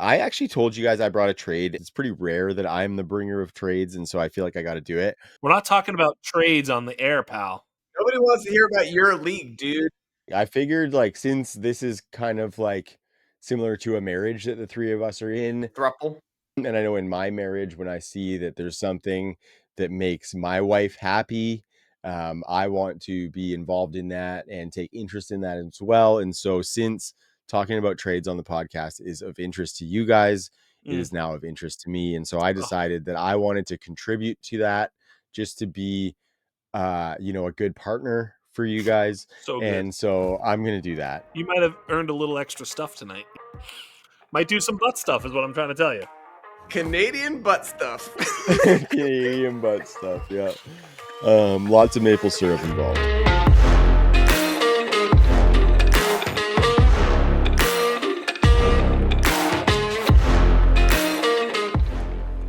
I actually told you guys I brought a trade. It's pretty rare that I'm the bringer of trades, and so I feel like I got to do it. We're not talking about trades on the air, pal. Nobody wants to hear about your league, dude. I figured, like, since this is kind of like similar to a marriage that the three of us are in, Throuple. and I know in my marriage, when I see that there's something that makes my wife happy, I want to be involved in that and take interest in that as well. And so, since talking about trades on the podcast is of interest to you guys, it is now of interest to me. And so I decided that I wanted to contribute to that, just to be, a good partner for you guys. So good. And so I'm going to do that. You might have earned a little extra stuff tonight. Might do some butt stuff is what I'm trying to tell you. Canadian butt stuff. Canadian butt stuff, yeah. Lots of maple syrup involved.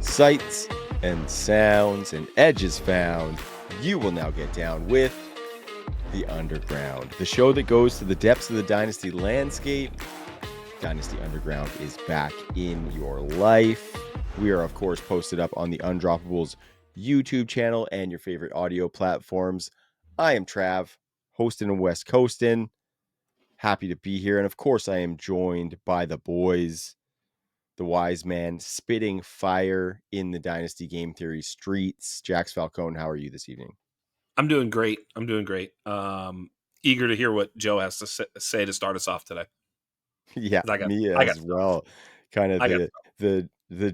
Sights and sounds and edges found. You will now get down with The Underground, the show that goes to the depths of the Dynasty landscape. Dynasty Underground is back in your life. We are, of course, posted up on the Undroppables YouTube channel and your favorite audio platforms. I am Trav, hosting and West Coastin'. Happy to be here. And of course, I am joined by the boys, the wise man spitting fire in the Dynasty game theory streets. Jax Falcone, how are you this evening? I'm doing great. Eager to hear what Joe has to say to start us off today. Yeah, me as well. Kind of the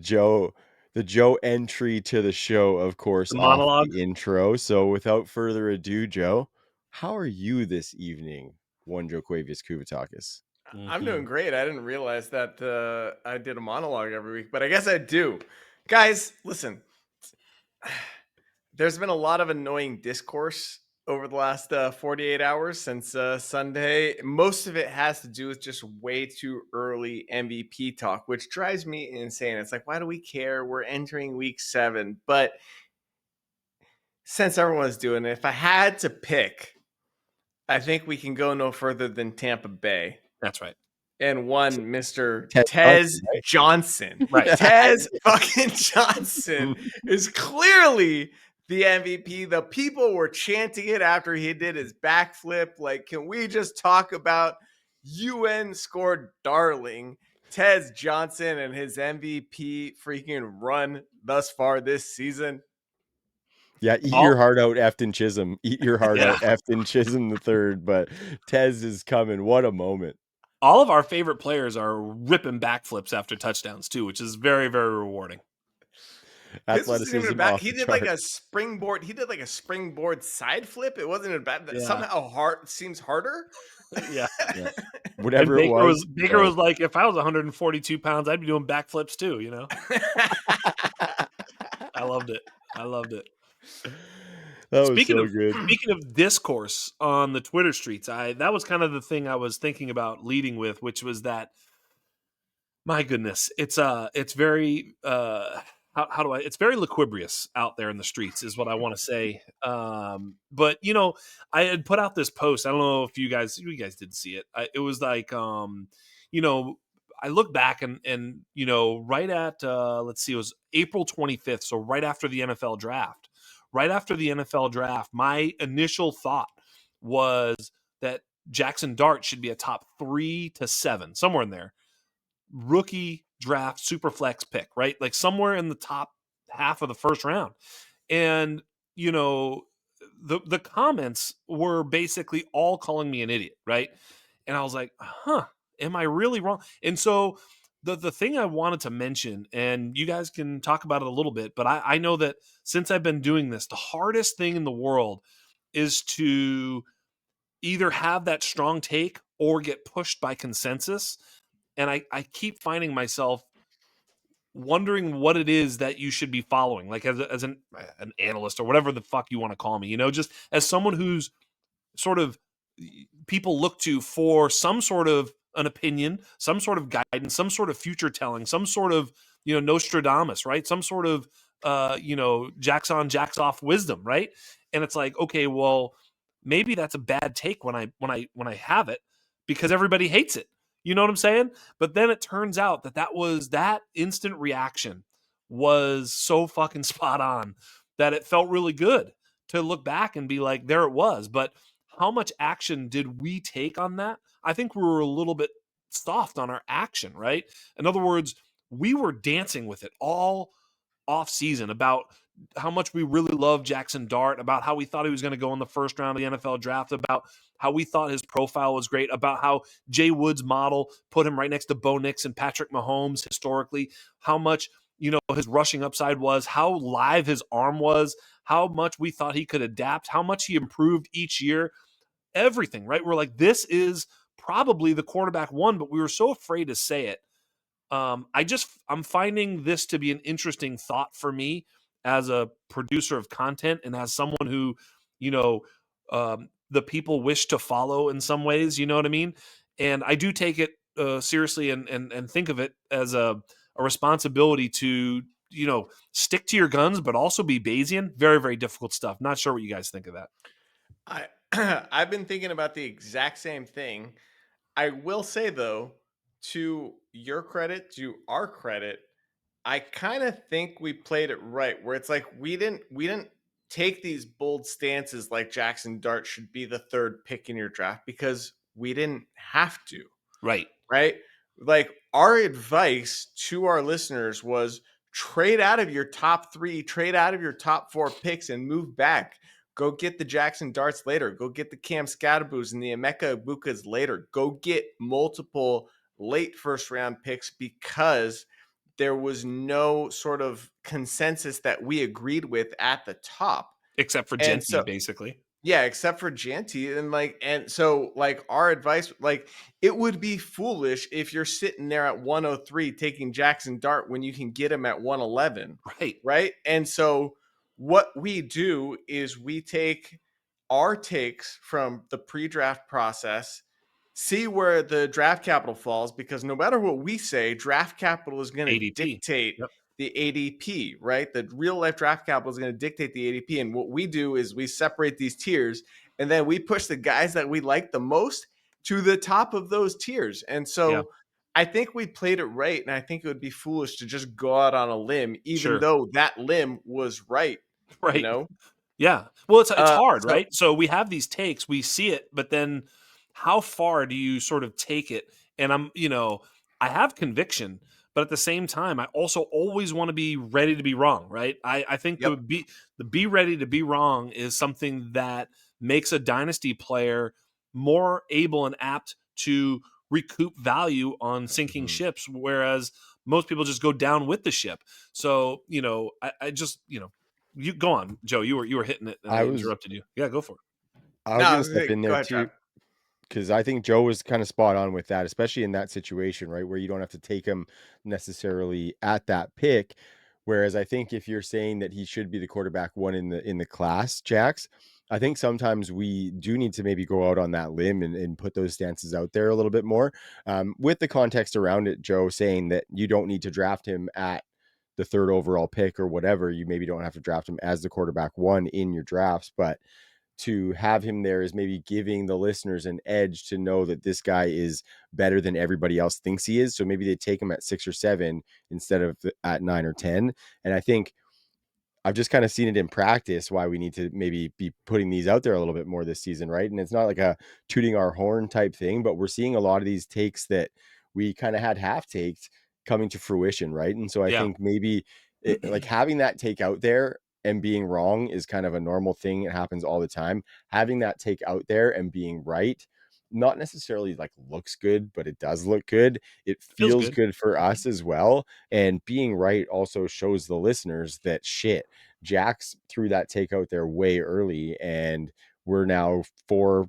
Joe entry to the show, of course, the off monologue. The intro. So without further ado, Joe, how are you this evening? One Joe Quavius Kuvatakis. I'm doing great. I didn't realize that I did a monologue every week, but I guess I do. Guys, listen. There's been a lot of annoying discourse over the last 48 hours since Sunday. Most of it has to do with just way too early MVP talk, which drives me insane. It's like, why do we care? We're entering week 7. But since everyone's doing it, if I had to pick, I think we can go no further than Tampa Bay. That's right. And one Mr. Tez Johnson. Right. Tez fucking Johnson is clearly the MVP. The people were chanting it after he did his backflip. Like, can we just talk about UN scored darling Tez Johnson and his MVP freaking run thus far this season? Yeah, eat your heart out, Efton Chisholm. Eat your heart out, Efton Chisholm the third. But Tez is coming. What a moment. All of our favorite players are ripping backflips after touchdowns too, which is very, very rewarding. Athleticism. He did like a springboard. He did like a springboard side flip. It wasn't a bad. Yeah. Somehow hard seems harder. Yeah. Whatever it was. Baker was like, if I was 142 pounds, I'd be doing backflips too. You know. I loved it. That was so good. Speaking of discourse on the Twitter streets, that was kind of the thing I was thinking about leading with, which was that, my goodness, it's very it's very lugubrious out there in the streets, is what I want to say. But I had put out this post. I don't know if you guys didn't see it. It was like, I look back and right at let's see, it was April 25th, so right after the NFL draft. Right after the NFL draft, my initial thought was that Jackson Dart should be a top 3 to 7, somewhere in there. Rookie draft, super flex pick, right? Like somewhere in the top half of the first round. And, the comments were basically all calling me an idiot, right? And I was like, am I really wrong? And so the thing I wanted to mention, and you guys can talk about it a little bit, but I know that since I've been doing this, the hardest thing in the world is to either have that strong take or get pushed by consensus. And I keep finding myself wondering what it is that you should be following, like as an analyst or whatever the fuck you want to call me, just as someone who's sort of people look to for some sort of an opinion, some sort of guidance, some sort of future telling, some sort of, Nostradamus, right? Some sort of, jacks on, jacks off wisdom, right? And it's like, okay, well, maybe that's a bad take when I have it, because everybody hates it. You know what I'm saying? But then it turns out that instant reaction was so fucking spot on that it felt really good to look back and be like, there it was. But how much action did we take on that? I think we were a little bit soft on our action, right? In other words, we were dancing with it all off season about how much we really love Jackson Dart, about how we thought he was going to go in the first round of the NFL draft, about how we thought his profile was great, about how Jay Wood's model put him right next to Bo Nix and Patrick Mahomes historically, how much, his rushing upside was, how live his arm was, how much we thought he could adapt, how much he improved each year, everything, right? We're like, this is probably the quarterback one, but we were so afraid to say it. I'm finding this to be an interesting thought for me as a producer of content and as someone who, you know, the people wish to follow in some ways. You know what I mean? And I do take it seriously and think of it as a responsibility to stick to your guns, but also be Bayesian. Very, very difficult stuff. Not sure what you guys think of that. I I've been thinking about the exact same thing. I will say though, to your credit, to our credit, I kind of think we played it right where it's like we didn't take these bold stances like Jackson Dart should be the third pick in your draft because we didn't have to, Right. right? Like our advice to our listeners was trade out of your top 3, trade out of your top 4 picks and move back. Go get the Jackson Darts later. Go get the Cam Scadaboos and the Emeka Ibukas later. Go get multiple late first round picks because there was no sort of consensus that we agreed with at the top. Except for And Genty, so basically. yeah, except for Janty. And so our advice, like it would be foolish if you're sitting there at 103 taking Jackson Dart when you can get him at 111. Right. Right. And so what we do is we take our takes from the pre-draft process, see where the draft capital falls, because no matter what we say, draft capital is going to ADP. dictate Yep. the ADP, right? The real life draft capital is going to dictate the ADP. And what we do is we separate these tiers and then we push the guys that we like the most to the top of those tiers. And Yeah. so I think we played it right. And I think it would be foolish to just go out on a limb, even Sure. though that limb was right, you Right. know? Yeah. Well, it's hard, So right? So we have these takes, we see it, but then how far do you sort of take it? And I have conviction, but at the same time, I also always want to be ready to be wrong, right? I think yep. the be ready to be wrong is something that makes a dynasty player more able and apt to recoup value on sinking Mhm. ships, whereas most people just go down with the ship. So, I just, you go on, Joe. You were hitting it, and I I was interrupted you. Yeah, go for it. I was No, gonna step in go there ahead, too Trav. because I think Joe was kind of spot on with that, especially in that situation, right, where you don't have to take him necessarily at that pick. Whereas I think if you're saying that he should be the quarterback one in the class, Jax, I think sometimes we do need to maybe go out on that limb and put those stances out there a little bit more, with the context around it. Joe saying that you don't need to draft him at the third overall pick or whatever. You maybe don't have to draft him as the quarterback one in your drafts, but to have him there is maybe giving the listeners an edge to know that this guy is better than everybody else thinks he is. So maybe they take him at 6 or 7 instead of at 9 or 10. And I think I've just kind of seen it in practice why we need to maybe be putting these out there a little bit more this season, right? And it's not like a tooting our horn type thing, but we're seeing a lot of these takes that we kind of had half taked coming to fruition, right? And so I Yeah. think maybe like having that take out there and being wrong is kind of a normal thing. It happens all the time. Having that take out there and being right, not necessarily like looks good, but it does look good. It Feels feels good. good for us as well. And being right also shows the listeners that shit, Jax threw that take out there way early, and we're now 4-6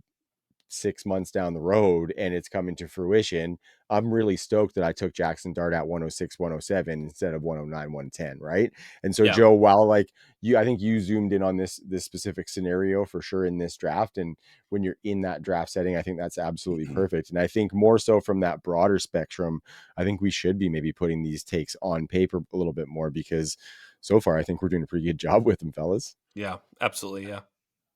months down the road and it's coming to fruition. I'm really stoked that I took Jackson Dart at 106, 107 instead of 109, 110, right? And so Yeah. Joe, while like I think you zoomed in on this specific scenario for sure in this draft. And when you're in that draft setting, I think that's absolutely perfect. And I think more so from that broader spectrum, I think we should be maybe putting these takes on paper a little bit more because so far I think we're doing a pretty good job with them, fellas. Yeah. Absolutely. Yeah.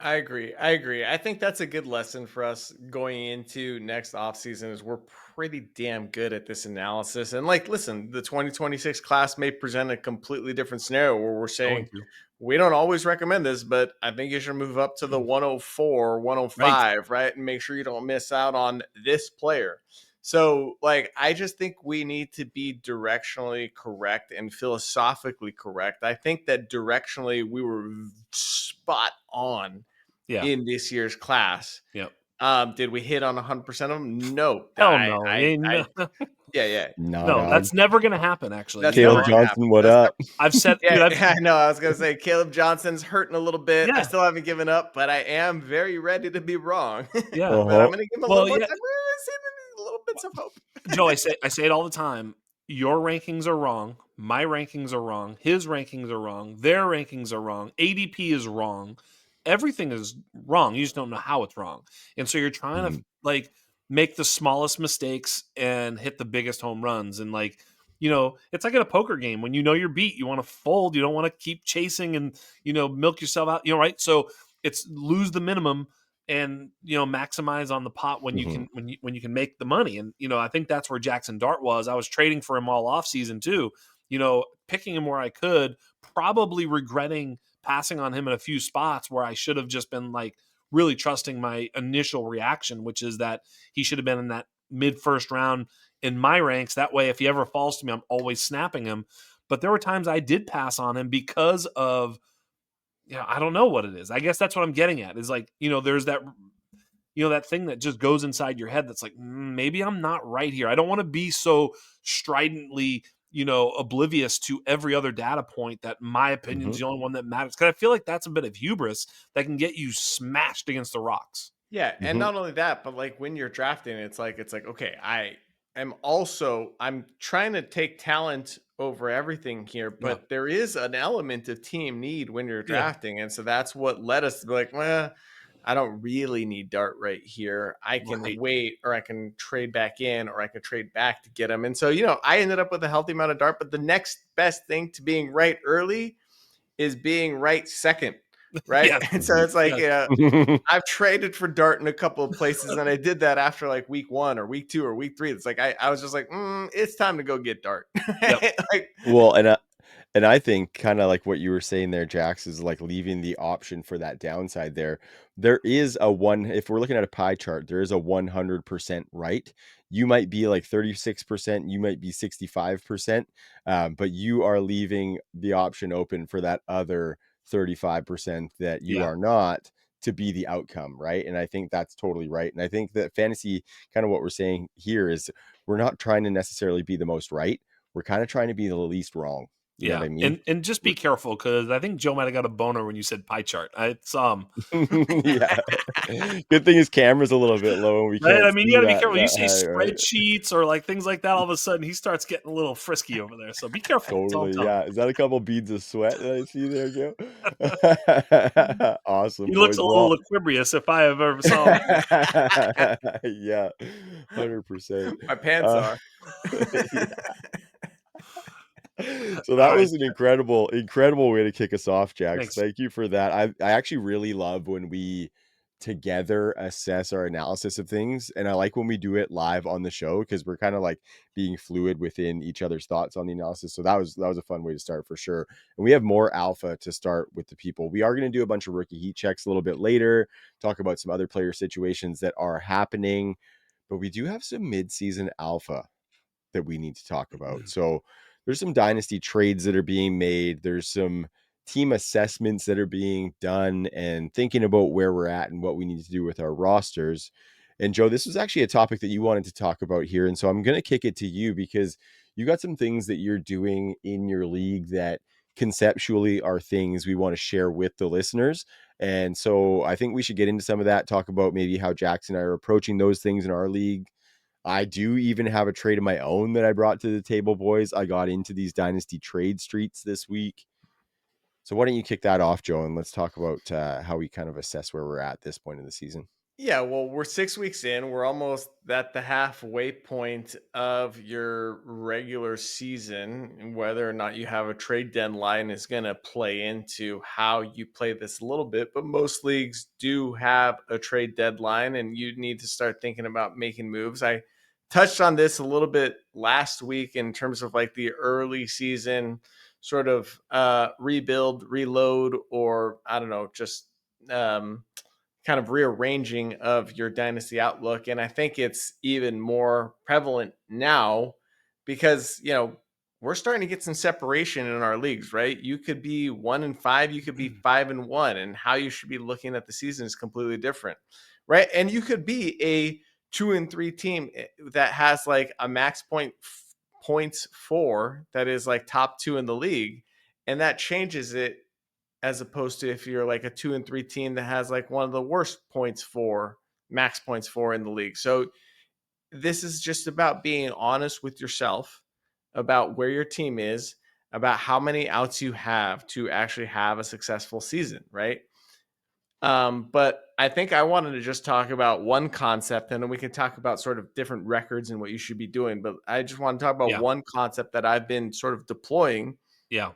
I agree. I think that's a good lesson for us going into next offseason is we're pretty damn good at this analysis. And like, listen, the 2026 class may present a completely different scenario where we're Going saying to. we don't always recommend this, but I think you should move up to the 104, Right. 105, right? And make sure you don't miss out on this player. So, like, I just think we need to be directionally correct and philosophically correct. I think that directionally we were spot on Yeah. in this year's class. Yep. Did we hit on 100% of them? No. Hell no. No, Yeah, yeah. Nah, no, dog. that's never going to happen, actually. That's You know, never Caleb gonna happen. Johnson, what That's up? I've said, Yeah, dude, yeah, I know. I was gonna say Caleb Johnson's hurting a little bit. I yeah, still haven't given up, but I am very ready to be wrong. yeah. But I'm Uh-huh. gonna give him a Well, little more yeah, time. See little bits of hope. Joe, I say it all the time. Your rankings are wrong. My rankings are wrong. His rankings are wrong. Their rankings are wrong. ADP is wrong. Everything is wrong. You just don't know how it's wrong. And so you're trying to Mhm. like make the smallest mistakes and hit the biggest home runs. And like, you know, it's like in a poker game when you know you're beat, you want to fold, you don't want to keep chasing and, you know, milk yourself out, you know, right? So it's lose the minimum and you know maximize on the pot when you Mhm. can when you can make the money. And you know I think that's where Jackson Dart was. I was trading for him all off season too, you know, picking him where I could, probably regretting passing on him in a few spots where I should have just been like really trusting my initial reaction, which is that he should have been in that mid first round in my ranks. That way if he ever falls to me, I'm always snapping him. But there were times I did pass on him because of, yeah, I don't know what it is. I guess that's what I'm getting at. Is like, you know, there's that, you know, that thing that just goes inside your head that's like, maybe I'm not right here. I don't want to be so stridently, you know, oblivious to every other data point that my opinion is Mhm. the only one that matters. Because I feel like that's a bit of hubris that can get you smashed against the rocks. Yeah, and Mhm. not only that, but like when you're drafting, it's like okay, I'm trying to take talent over everything here, Yeah. but there is an element of team need when you're Yeah. drafting, and so that's what led us to be like, well, I don't really need Dart right here. I can Right. wait, or I can trade back in, or I can trade back to get him. And so, you know, I ended up with a healthy amount of Dart, but the next best thing to being right early is being right second, right? Yes. And so Mhm. it's like, Yes. I've traded for Dart in a couple of places, and I did that after like week 1 or week 2 or week 3. It's like I was just like, it's time to go get Dart. Yep. Like, Well, and I think kind of like what you were saying there, Jax, is like leaving the option for that downside there. There is a one, if we're looking at a pie chart, there is a 100% right. You might be like 36%, you might be 65%, but you are leaving the option open for that other 35% that you Yeah. are not to be the outcome, right? And I think that's totally right. And I think that fantasy, kind of what we're saying here is we're not trying to necessarily be the most right. We're kind of trying to be the least wrong. You know what Yeah. I mean? And just be careful because I think Joe might have got a boner when you said pie chart. It's Yeah. Good thing his camera's a little bit low and we right. can't I mean, you see got to be careful. You that say high, right? spreadsheets or like things like that. All of a sudden, he starts getting a little frisky over there. So be careful. That's all I'm Totally. telling Yeah. Is that a couple beads of sweat that I see there, you. Joe? Awesome, He looks boys. a little Well, Equilibrious if I have ever saw him. yeah, 100%. my pants Uh, are. yeah. So All that right. was an incredible way to kick us off, Jax. Thanks. Thank you for that. I actually really love when we together assess our analysis of things, and I like when we do it live on the show because we're kind of like being fluid within each other's thoughts on the analysis. So that was a fun way to start for sure. And we have more alpha to start with the people. We are going to do a bunch of rookie heat checks a little bit later, talk about some other player situations that are happening, but we do have some mid-season alpha that we need to talk about. So there's some dynasty trades that are being made. There's some team assessments that are being done and thinking about where we're at and what we need to do with our rosters. And Joe, this was actually a topic that you wanted to talk about here. And so I'm going to kick it to you because you got some things that you're doing in your league that conceptually are things we want to share with the listeners. And so I think we should get into some of that, talk about maybe how Jackson and I are approaching those things in our league. I do even have a trade of my own that I brought to the table, boys. I got into these dynasty trade streets this week. So why don't you kick that off, Joe, and let's talk about how we kind of assess where we're at this point in the season. Yeah, well, we're 6 weeks in. We're almost at the halfway point of your regular season. And whether or not you have a trade deadline is going to play into how you play this a little bit. But most leagues do have a trade deadline, and you need to start thinking about making moves. I touched on this a little bit last week in terms of like the early season sort of rebuild, reload, or I don't know, just. Kind of rearranging of your dynasty outlook. And I think it's even more prevalent now because, we're starting to get some separation in our leagues, right? You could be 1-5, you could be 5-1, and how you should be looking at the season is completely different, right? And you could be a 2-3 team that has like a max points for that is like top 2 in the league, and that changes it as opposed to if you're like a 2-3 team that has like one of the worst points for max points for in the league. So this is just about being honest with yourself about where your team is, about how many outs you have to actually have a successful season, right? But I think I wanted to just talk about one concept and then we can talk about sort of different records and what you should be doing. But I just want to talk about Yeah. one concept that I've been sort of deploying Yeah.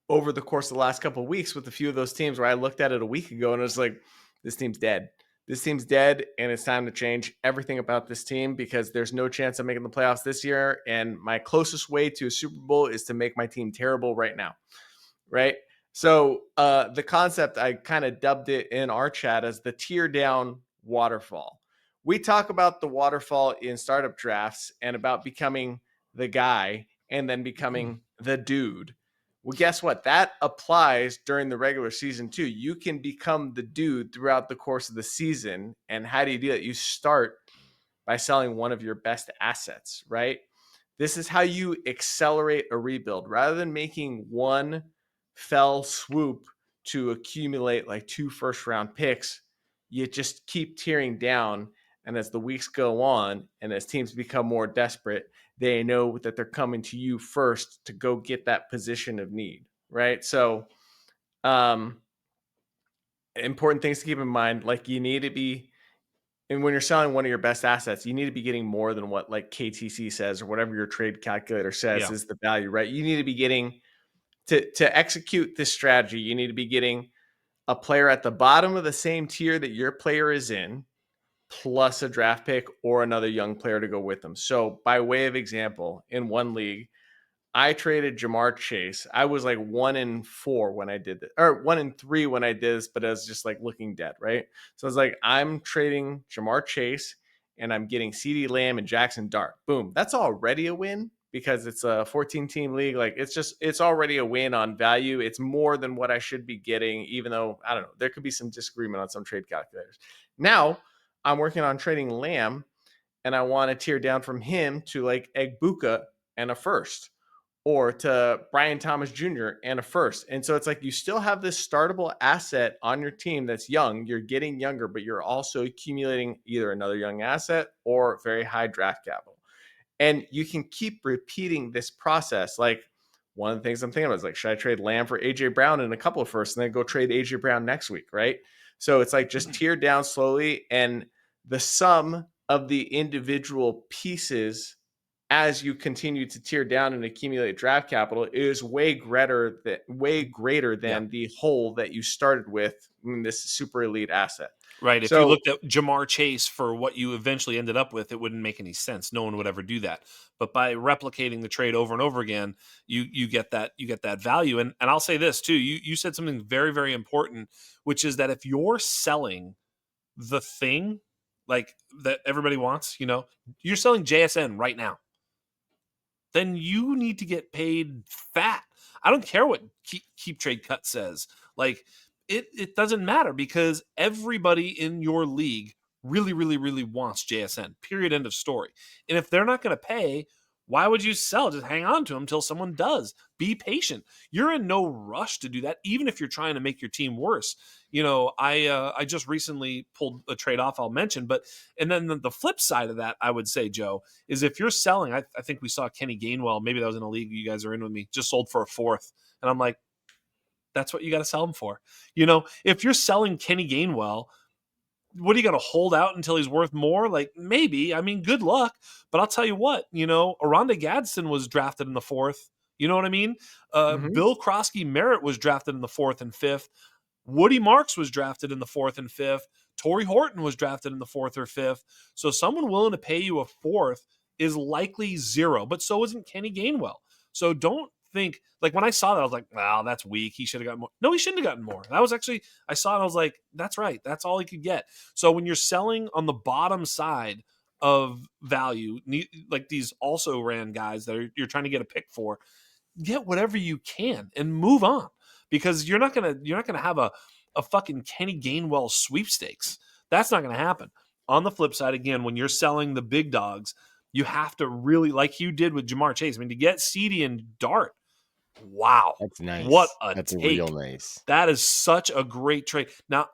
over the course of the last couple of weeks with a few of those teams where I looked at it a week ago and it was like, this team's dead. This team's dead, and it's time to change everything about this team because there's no chance of making the playoffs this year. And my closest way to a Super Bowl is to make my team terrible right now. Right. So the concept, I kind of dubbed it in our chat as the tear down waterfall. We talk about the waterfall in startup drafts and about becoming the guy and then becoming the dude. Well, guess what? That applies during the regular season too. You can become the dude throughout the course of the season. And how do you do that? You start by selling one of your best assets, right? This is how you accelerate a rebuild rather than making one fell swoop to accumulate like 2 first round picks. You just keep tearing down. And as the weeks go on and as teams become more desperate, they know that they're coming to you first to go get that position of need, right? So, important things to keep in mind, like you need to be, and when you're selling one of your best assets, you need to be getting more than what like KTC says or whatever your trade calculator says Yeah. is the value, right? You need to be getting to execute this strategy. You need to be getting a player at the bottom of the same tier that your player is in, plus a draft pick or another young player to go with them. So, by way of example, in one league, I traded Jamar Chase. I was like 1-4 when I did it, or 1-3 when I did this, but I was just like looking dead, right? So I was like, I'm trading Jamar Chase and I'm getting CD Lamb and Jackson Dart. Boom. That's already a win because it's a 14 team league. Like it's already a win on value. It's more than what I should be getting, even though I don't know, there could be some disagreement on some trade calculators. Now I'm working on trading Lamb and I want to tear down from him to like Egbuka and a first, or to Brian Thomas Jr. and a first. And so it's like you still have this startable asset on your team that's young. You're getting younger, but you're also accumulating either another young asset or very high draft capital. And you can keep repeating this process. Like one of the things I'm thinking about is like, should I trade Lamb for AJ Brown in a couple of firsts and then go trade AJ Brown next week? Right. So it's like just tear down slowly, and the sum of the individual pieces as you continue to tear down and accumulate draft capital is way greater Yeah. than the whole that you started with in this super elite asset. Right. If you So looked at Jamar Chase for what you eventually ended up with, it wouldn't make any sense. No one would ever do that. But by replicating the trade over and over again, you get that value. And I'll say this too. You said something very, very important, which is that if you're selling the thing like that everybody wants, you're selling JSN right now, then you need to get paid fat. I don't care what keep trade cut says. Like it doesn't matter because everybody in your league really, really, really wants JSN. Period. End of story. And if they're not going to pay, why would you sell? Just hang on to them until someone does. Be patient. You're in no rush to do that, even if you're trying to make your team worse. I just recently pulled a trade off. I'll mention, but and then the flip side of that, I would say, Joe, is if you're selling, I think we saw Kenny Gainwell, maybe that was in a league you guys are in with me, just sold for a fourth. And I'm like, that's what you got to sell him for. If you're selling Kenny Gainwell, what are you going to hold out until he's worth more? Like, maybe. I mean, good luck. But I'll tell you what, Aronda Gadsden was drafted in the 4th. You know what I mean? Mhm. Bill Krosky Merritt was drafted in the 4th and 5th. Woody Marks was drafted in the 4th and 5th. Torrey Horton was drafted in the 4th or 5th. So someone willing to pay you a 4th is likely zero, but so isn't Kenny Gainwell. So don't think, like, when I saw that, I was like, wow, that's weak. He should have gotten more. No, he shouldn't have gotten more. That was actually, I saw it, I was like, that's right. That's all he could get. So when you're selling on the bottom side of value, like these also ran guys that you're trying to get a pick for, get whatever you can and move on, because you're not gonna have a fucking Kenny Gainwell sweepstakes. That's not gonna happen. On the flip side, again, when you're selling the big dogs, you have to really, like you did with Jamar Chase. I mean, to get CD and Dart, wow, That's what nice. a That's real take! nice. That is such a great trade. Now,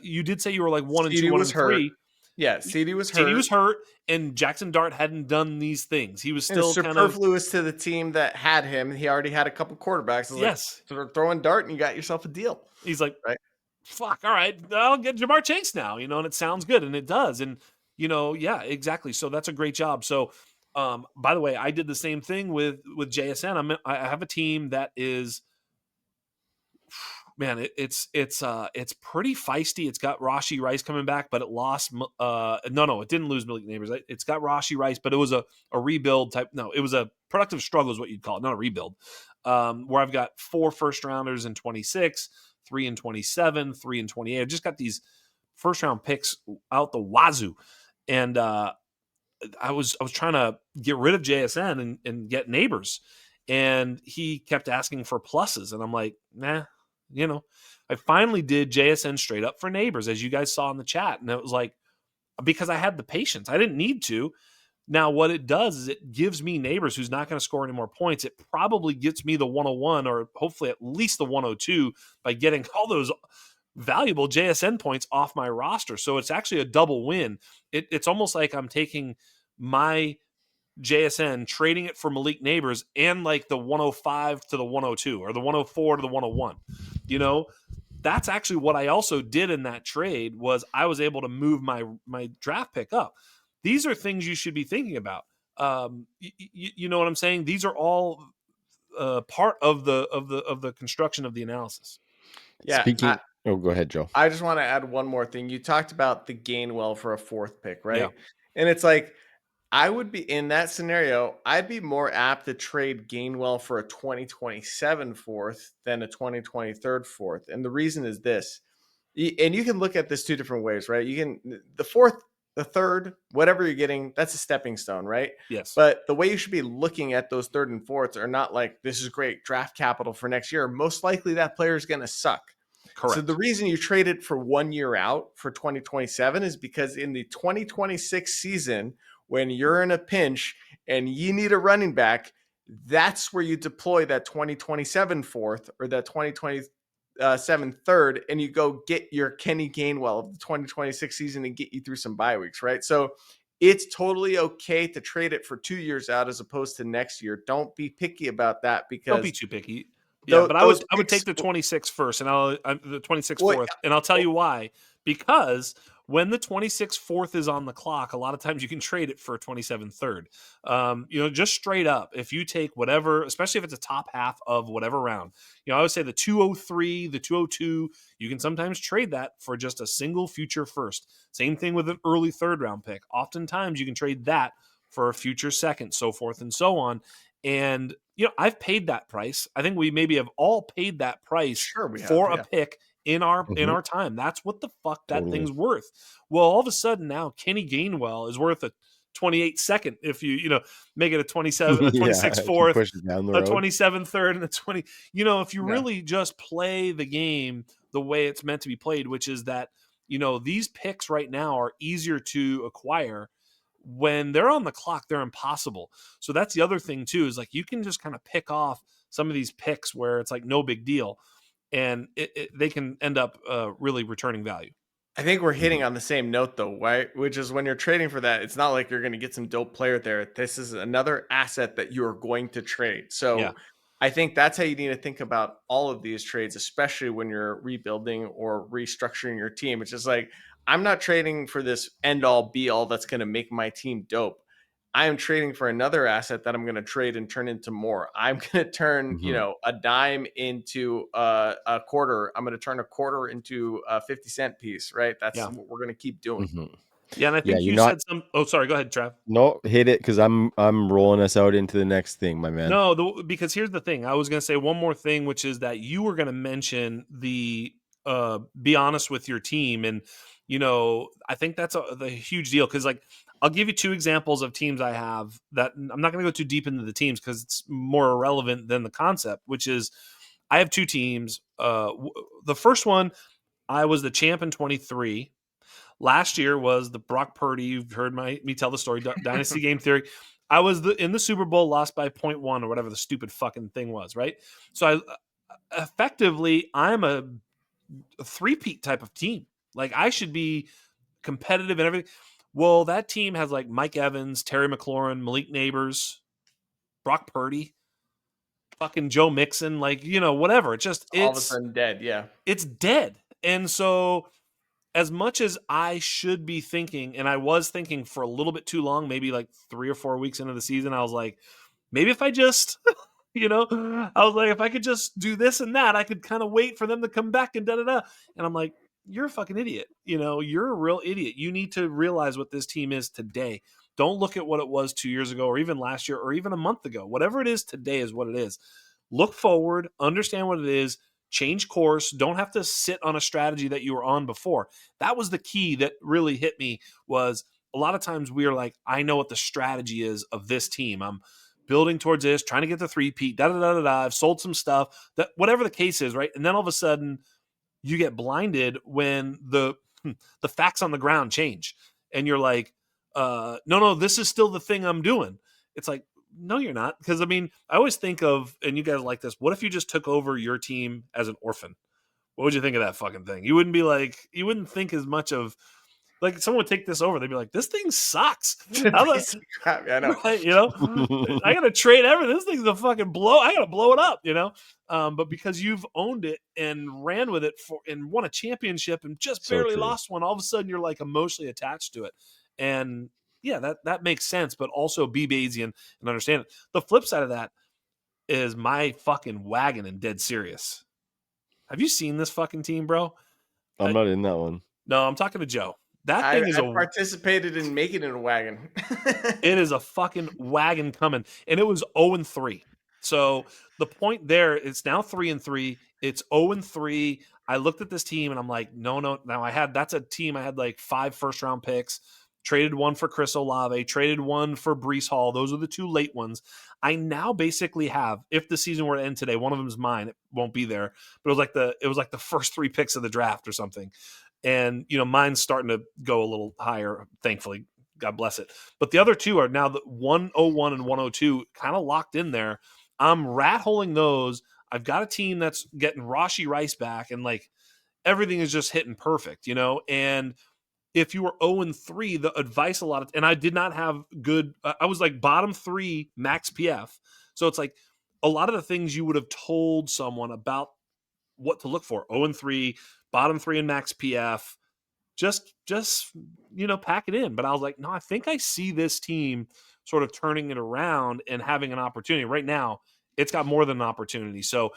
you did say you were like 1 and 2, CD one was and hurt. 3. Yeah, CD was CD hurt. was hurt, and Jackson Dart hadn't done these things. He was And it's still kind of, superfluous to the team that had him. He already had a couple quarterbacks. I was like, yes. throw in Dart and you got yourself a deal, He's like, right? fuck, all right, I'll get Jamar Chase now, and it sounds good, and it does. And, yeah, exactly. So that's a great job. So, by the way, I did the same thing with JSN. I have a team that is, man, it's pretty feisty. It's got Rashi Rice coming back, but it lost. No, it didn't lose Malik Neighbors. It's got Rashi Rice, but it was a rebuild type. No, it was a productive struggle, is what you'd call it, not a rebuild. Where I've got 4 first rounders in 26, 3 in 27, 3 in 28. I've just got these first round picks out the wazoo, and I was trying to get rid of JSN and get Neighbors, and he kept asking for pluses, and I'm like, nah, I finally did JSN straight up for Neighbors, as you guys saw in the chat, and it was like, because I had the patience, I didn't need to. Now, what it does is it gives me Neighbors, who's not going to score any more points. It probably gets me the 101, or hopefully at least the 102, by getting all those valuable JSN points off my roster. So it's actually a double win. It's almost like I'm taking my JSN, trading it for Malik Neighbors, and like the 105 to the 102, or the 104 to the 101. That's actually what I also did in that trade. Was I was able to move my draft pick up. These are things you should be thinking about. You know what I'm saying? These are all part of the construction of the analysis. Yeah. Speaking, oh, go ahead, Joe. I just want to add one more thing. You talked about the Gainwell for a 4th pick, Yeah. right? And it's like, I would be in that scenario, I'd be more apt to trade Gainwell for a 2027 4th than a 2023 4th. And the reason is this. And you can look at this 2 different ways, right? You can, the 4th, the 3rd, whatever you're getting, that's a stepping stone, right? Yes. But the way you should be looking at those 3rd and 4ths are not like, this is great draft capital for next year. Most likely that player is going to suck. Correct. So the reason you traded for 1 year out for 2027 is because in the 2026 season, when you're in a pinch and you need a running back, that's where you deploy that 2027 4th or that 2027 3rd, and you go get your Kenny Gainwell of the 2026 season and get you through some bye weeks, right? So it's totally okay to trade it for 2 years out as opposed to next year. Don't be picky about that, Don't be because too picky. Yeah, but I those would picks, take the 26 first, and the 26 well, fourth, and I'll tell you why. Because when the 26 fourth is on the clock, a lot of times you can trade it for a 27 third. Just straight up, if you take whatever, especially if it's a top half of whatever round, I would say the 203, the 202, you can sometimes trade that for just a single future first. Same thing with an early 3rd round pick. Oftentimes you can trade that for a future second, so forth and so on. And I've paid that price. I think we maybe have all paid that price sure we have, for a yeah. pick in our Mhm. time. That's what the fuck that Totally. thing's worth. Well, all of a sudden now Kenny Gainwell is worth a 28 second if you make it a 27, a 26 Yeah, if you fourth, push it down the a road. 27 third, and a 20. If you Yeah. really just play the game the way it's meant to be played, which is that these picks right now are easier to acquire. When they're on the clock, they're impossible. So that's the other thing too, is like you can just kind of pick off some of these picks where it's like no big deal, and they can end up really returning value. I think we're hitting Mhm. on the same note though, right? Which is when you're trading for that, it's not like you're going to get some dope player there. This is another asset that you're going to trade. Yeah. So I think that's how you need to think about all of these trades, especially when you're rebuilding or restructuring your team. It's just like, I'm not trading for this end all be all that's going to make my team dope. I am trading for another asset that I'm going to trade and turn into more. I'm going to turn, a dime into a quarter. I'm going to turn a quarter into a 50-cent piece, right? That's Yeah. what we're going to keep doing. Yeah, and I Yeah, think you're you not. said some. Oh, sorry. Go ahead, Trav. No, hit it because I'm rolling us out into the next thing, my man. No, because here's the thing. I was going to say one more thing, which is that you were going to mention the be honest with your team, and I think that's the huge deal because like I'll give you two examples of teams I have that I'm not going to go too deep into the teams because it's more irrelevant than the concept, which is I have two teams. The first one, I was the champ in 23. Last year was the Brock Purdy. You've heard me tell the story. Dynasty game theory. I was in the Super Bowl, lost by 0.1 or whatever the stupid fucking thing was, right? So effectively, I'm a three-peat type of team. Like I should be competitive and everything. Well, that team has like Mike Evans, Terry McLaurin, Malik Neighbors, Brock Purdy, fucking Joe Mixon, like whatever. All of a sudden dead. Yeah. It's dead. And so as much as I should be thinking, and I was thinking for a little bit too long, maybe like 3 or 4 weeks into the season, I was like, maybe if I just, I was like, if I could just do this and that, I could kind of wait for them to come back and da da da. And I'm like, you're a fucking idiot. You're a real idiot. You need to realize what this team is today. Don't look at what it was 2 years ago, or even last year, or even a month ago. Whatever it is today is what it is. Look forward, understand what it is, change course. Don't have to sit on a strategy that you were on before. That was the key that really hit me. Was a lot of times we are like, I know what the strategy is of this team. I'm building towards this, trying to get the three-peat, da da da da da. I've sold some stuff, that whatever the case is, right? And then all of a sudden you get blinded when the facts on the ground change. And you're like, no, this is still the thing I'm doing. It's like, no, you're not. Because I mean, I always think of, and you guys like this, what if you just took over your team as an orphan? What would you think of that fucking thing? You wouldn't think as much of, like, someone would take this over. They'd be like, this thing sucks. How the, Piece of crap. Yeah, I know. right? I gotta trade everything. This thing's a fucking blow. I gotta blow it up. But because you've owned it and ran with it and won a championship and just So barely true. lost one, all of a sudden you're like emotionally attached to it. And yeah, that makes sense, but also be Bayesian and understand it. The flip side of that is my fucking wagon and dead serious. Have you seen this fucking team, bro? I'm not in that one. No, I'm talking to Joe. That I, thing is I participated in making it a wagon. it is a fucking wagon coming, and it was 0-3. So the point there, it's now 3-3. It's 0-3. I looked at this team and I'm like, no. Now that's a team I had like 5 first-round picks, traded one for Chris Olave, traded one for Brees Hall. Those are the 2 late ones. I now basically have, if the season were to end today, one of them is mine. It won't be there, but it was like the first 3 picks of the draft or something. And mine's starting to go a little higher, thankfully. God bless it. But the other 2 are now the 101 and 102 kind of locked in there. I'm rat holing those. I've got a team that's getting Rashi Rice back, and like everything is just hitting perfect, And if you were 0-3, the advice and I did not have good, I was like bottom 3 max PF. So it's like a lot of the things you would have told someone about what to look for: 0-3, bottom 3 in max PF. Just pack it in. But I was like, no, I think I see this team sort of turning it around and having an opportunity. Right now, it's got more than an opportunity. So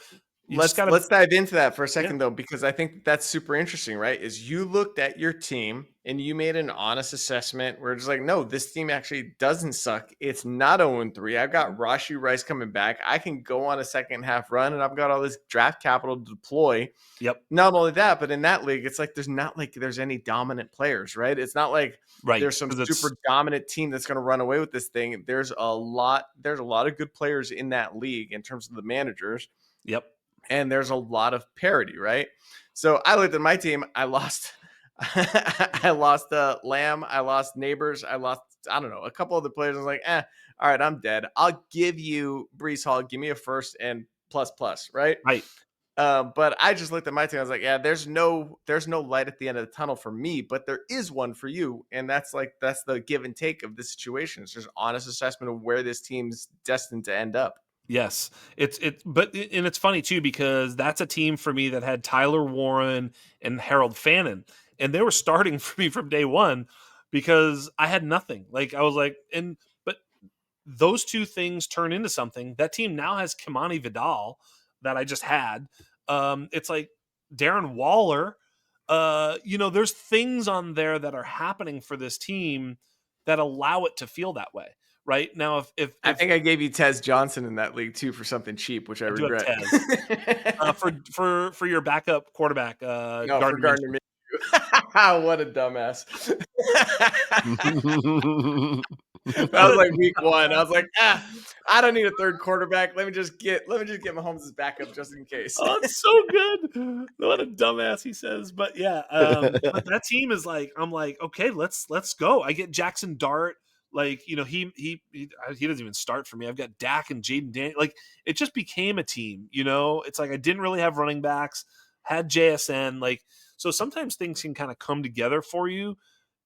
let's dive into that for a second, though, because I think that's super interesting, right? Is you looked at your team and you made an honest assessment where it's like, no, this team actually doesn't suck. It's not 0-3. I've got Rashi Rice coming back. I can go on a second half run, and I've got all this draft capital to deploy. Yep. Not only that, but in that league, it's like there's any dominant players, right? It's not like there's some super dominant team that's going to run away with this thing. There's a lot of good players in that league in terms of the managers. Yep. And there's a lot of parity, right? So I looked at my team. I lost I lost Lamb. I lost Neighbors. I lost, I don't know, a couple other players. I was like, all right, I'm dead. I'll give you Brees Hall. Give me a first and plus, right? Right. But I just looked at my team. I was like, yeah, there's no light at the end of the tunnel for me, but there is one for you. And that's the give and take of the situation. It's just honest assessment of where this team's destined to end up. Yes, but it's funny too, because that's a team for me that had Tyler Warren and Harold Fannin. and they were starting for me from day one because I had nothing. Like I was like, but those two things turn into something. That team now has Kimani Vidal that I just had. It's like Darren Waller. There's things on there that are happening for this team that allow it to feel that way. Right now, I if think I gave you Tez Johnson in that league too for something cheap, which I I do have regret. Tez for your backup quarterback, No, for Gardner Gardner Minshew. Minshew. What a dumbass. That was like week one. I was like, I don't need a third quarterback. Let me just get Mahomes' as backup just in case. Oh, it's so good. What a dumbass he says. But yeah, but that team is like, I'm like, okay, let's go. I get Jackson Dart. Like, he doesn't even start for me. I've got Dak and Jaden Daniel. Like, it just became a team, It's like I didn't really have running backs, had JSN. Like, so sometimes things can kind of come together for you,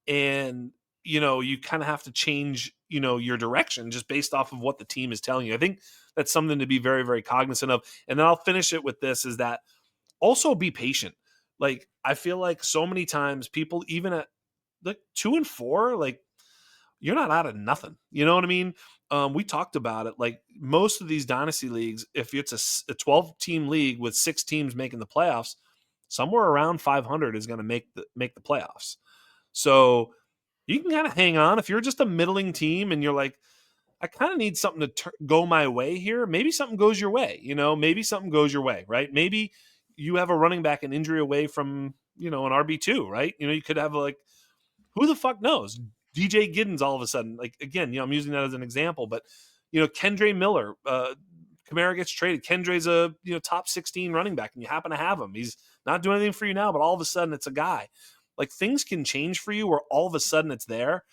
and you kind of have to change your direction just based off of what the team is telling you. I think that's something to be very, very cognizant of. And then I'll finish it with this, is that also be patient. Like, I feel like so many times people, even at like 2-4, like, you're not out of nothing, you know what I mean? We talked about it, like most of these dynasty leagues, if it's a 12 team league with 6 teams making the playoffs, somewhere around 500 is going to make the playoffs. So you can kind of hang on. If you're just a middling team and you're like, I kind of need something to go my way here, maybe something goes your way, maybe something goes your way, right? Maybe you have a running back an injury away from, an RB2, right? You could have like, who the fuck knows? DJ Giddens all of a sudden, like, again, I'm using that as an example, but, Kendre Miller, Kamara gets traded. Kendre's a, top 16 running back and you happen to have him. He's not doing anything for you now, but all of a sudden it's a guy. Like, things can change for you where all of a sudden it's there.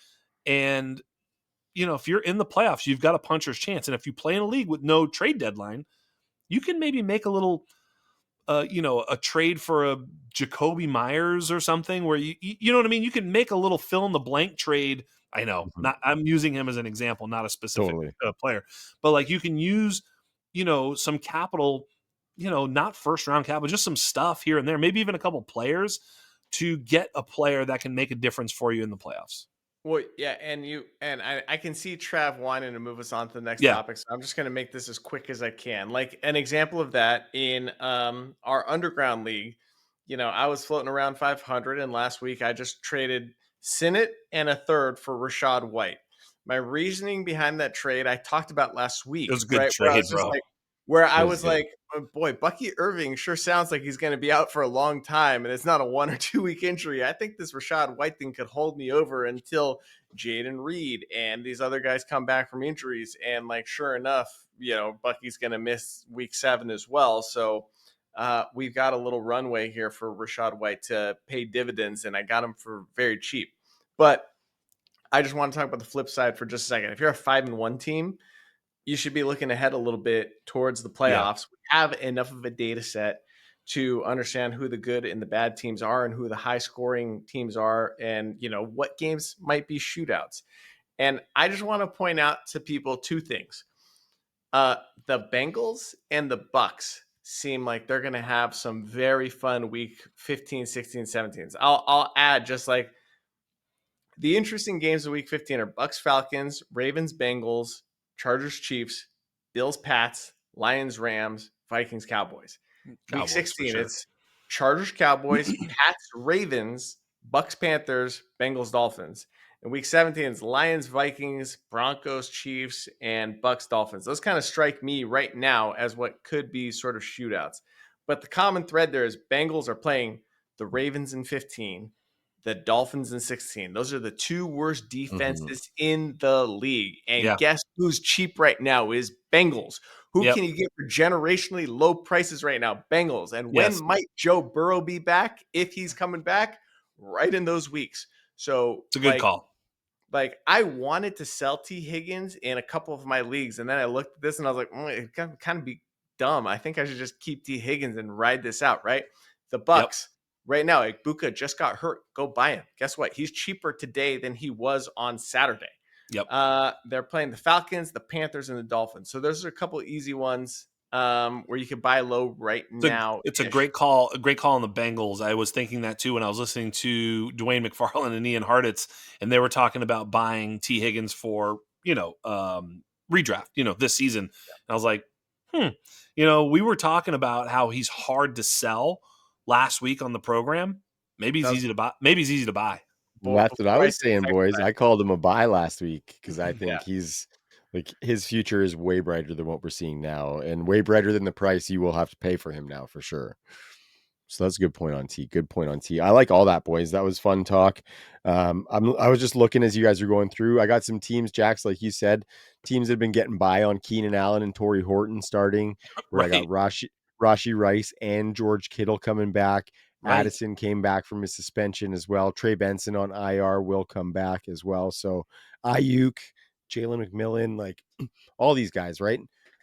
And, if you're in the playoffs, you've got a puncher's chance. And if you play in a league with no trade deadline, you can maybe make a little, a trade for a Jacoby Myers or something where you know what I mean? You can make a little fill in the blank trade. I know, I'm using him as an example, not a specific player, but like you can use, some capital, not first round capital, just some stuff here and there, maybe even a couple players to get a player that can make a difference for you in the playoffs. Well, yeah, and I can see Trav wanting to move us on to the next Yeah. topic, so I'm just going to make this as quick as I can. Like an example of that in our underground league, I was floating around 500, and last week I just traded Sinnott and a third for Rashad White. My reasoning behind that trade I talked about last week, It was a good right? Where I trade, was just bro. like, where I It was was good. like, oh boy, Bucky Irving sure sounds like he's going to be out for a long time, and it's not a 1 or 2 week injury. I think this Rashad White thing could hold me over until Jaden Reed and these other guys come back from injuries. And like, sure enough, Bucky's going to miss week 7 as well. So we've got a little runway here for Rashad White to pay dividends, and I got him for very cheap. But I just want to talk about the flip side for just a second. If you're a 5-1 team, you should be looking ahead a little bit towards the playoffs. We have enough of a data set to understand who the good and the bad teams are and who the high scoring teams are, and what games might be shootouts. And I just want to point out to people 2 things. The Bengals and the Bucks seem like they're going to have some very fun week 15, 16, 17s. I'll add just like the interesting games of week 15 are Bucks, Falcons, Ravens, Bengals, Chargers, Chiefs, Bills, Pats, Lions, Rams, Vikings, Cowboys. Week Cowboys, 16, sure. it's Chargers, Cowboys, Pats, Ravens, Bucks, Panthers, Bengals, Dolphins. And week 17 is Lions, Vikings, Broncos, Chiefs, and Bucks, Dolphins. Those kind of strike me right now as what could be sort of shootouts. But the common thread there is Bengals are playing the Ravens in 15, the Dolphins in 16. Those are the 2 worst defenses in the league. And guess who's cheap right now is Bengals. Who can you get for generationally low prices right now? Bengals. And when might Joe Burrow be back? If he's coming back, right in those weeks. So it's a good call. Like I wanted to sell T. Higgins in a couple of my leagues, and then I looked at this and I was like, it can kind of be dumb. I think I should just keep T. Higgins and ride this out, right? The Bucks. Right now, Ibuka just got hurt. Go buy him. Guess what? He's cheaper today than he was on Saturday. They're playing the Falcons, the Panthers, and the Dolphins. So those are a couple easy ones where you could buy low right now. It's a great call. A great call on the Bengals. I was thinking that too when I was listening to Dwayne McFarland and Ian Hartitz, and they were talking about buying T. Higgins for redraft. This season. And I was like, we were talking about how he's hard to sell last week on the program. Maybe he's easy to buy. Maybe he's easy to buy. That's what I was saying, boys. I called him a buy last week because I Yeah. think he's like his future is way brighter than what we're seeing now, and way brighter than the price you will have to pay for him now for sure. So that's a good point on T. Good point on T. I like all that, boys. That was fun talk. I was just looking as you guys are going through. I got some teams, Jax, like you said, teams that have been getting by on Keenan Allen and Torrey Horton starting. Where I got Rashi Rice and George Kittle coming back. Right. Addison came back from his suspension as well. Trey Benson on IR will come back as well. So Ayuk, Jalen McMillan, like all these guys, right?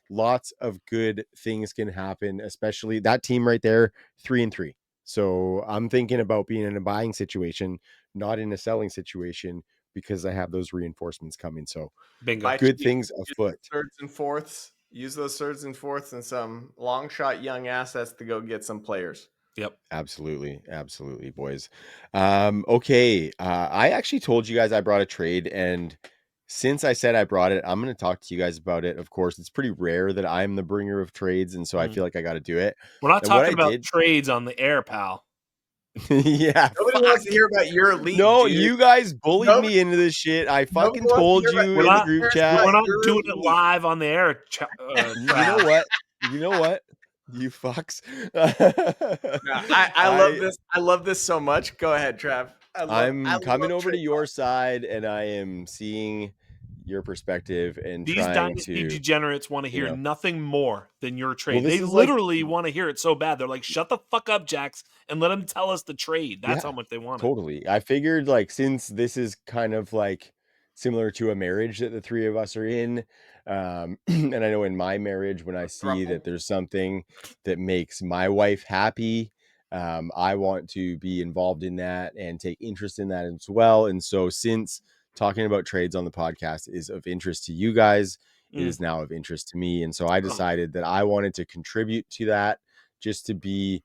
Lots of good things can happen, especially that team right there, 3-3. So I'm thinking about being in a buying situation, not in a selling situation, because I have those reinforcements coming. So Bingo. Good things afoot. Thirds and fourths. Use those thirds and fourths and some long shot young assets to go get some players. Yep. Absolutely, boys. Okay. I actually told you guys I brought a trade, and since I said I brought it, I'm going to talk to you guys about it. Of course, it's pretty rare that I'm the bringer of trades, and so I feel like I got to do it. We're not And what talking I about did- trades on the air, pal. Yeah, Nobody wants to hear about your league. no, dude. you guys bullied me into this shit. I fucking wants to told hear about- you We're in not- the group chat. We're not Your doing it league. live on the air. You know what? You know what? You fucks. No, I love this. I love this so much. Go ahead, Trav. I'm coming love over to trade your talk. side, and I am seeing your perspective and These trying Dynasty to. degenerates want to hear nothing more than your trade. this They is like- literally want to hear it so bad. They're like, shut the fuck up, Jax, and let them tell us the trade. That's how much they want it. Totally. I figured like since this is kind of like similar to a marriage that the three of us are in, and I know in my marriage when I see that there's something that makes my wife happy, I want to be involved in that and take interest in that as well. And so since talking about trades on the podcast is of interest to you guys, it is now of interest to me. And so I decided that I wanted to contribute to that just to be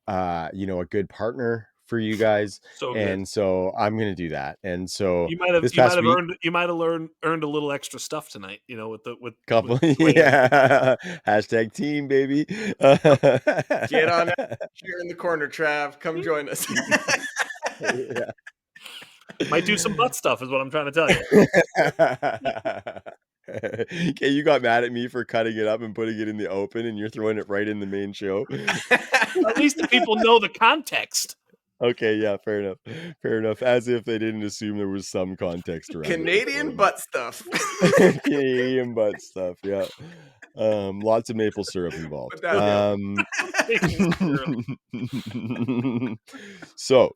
a good partner for you guys. So good. And so I'm going to do that. And so You might have this past week, earned a little extra stuff tonight, with couple, with hashtag team, baby. Get on here in the corner, Trav. Come join us. Yeah. Might do some butt stuff is what I'm trying to tell you. Okay, you got mad at me for cutting it up and putting it in the open, and you're throwing it right in the main show. At least the people know the context. Okay, yeah, fair enough. Fair enough. As if they didn't assume there was some context around Canadian butt stuff. Canadian butt stuff, yeah. Lots of maple syrup involved. So,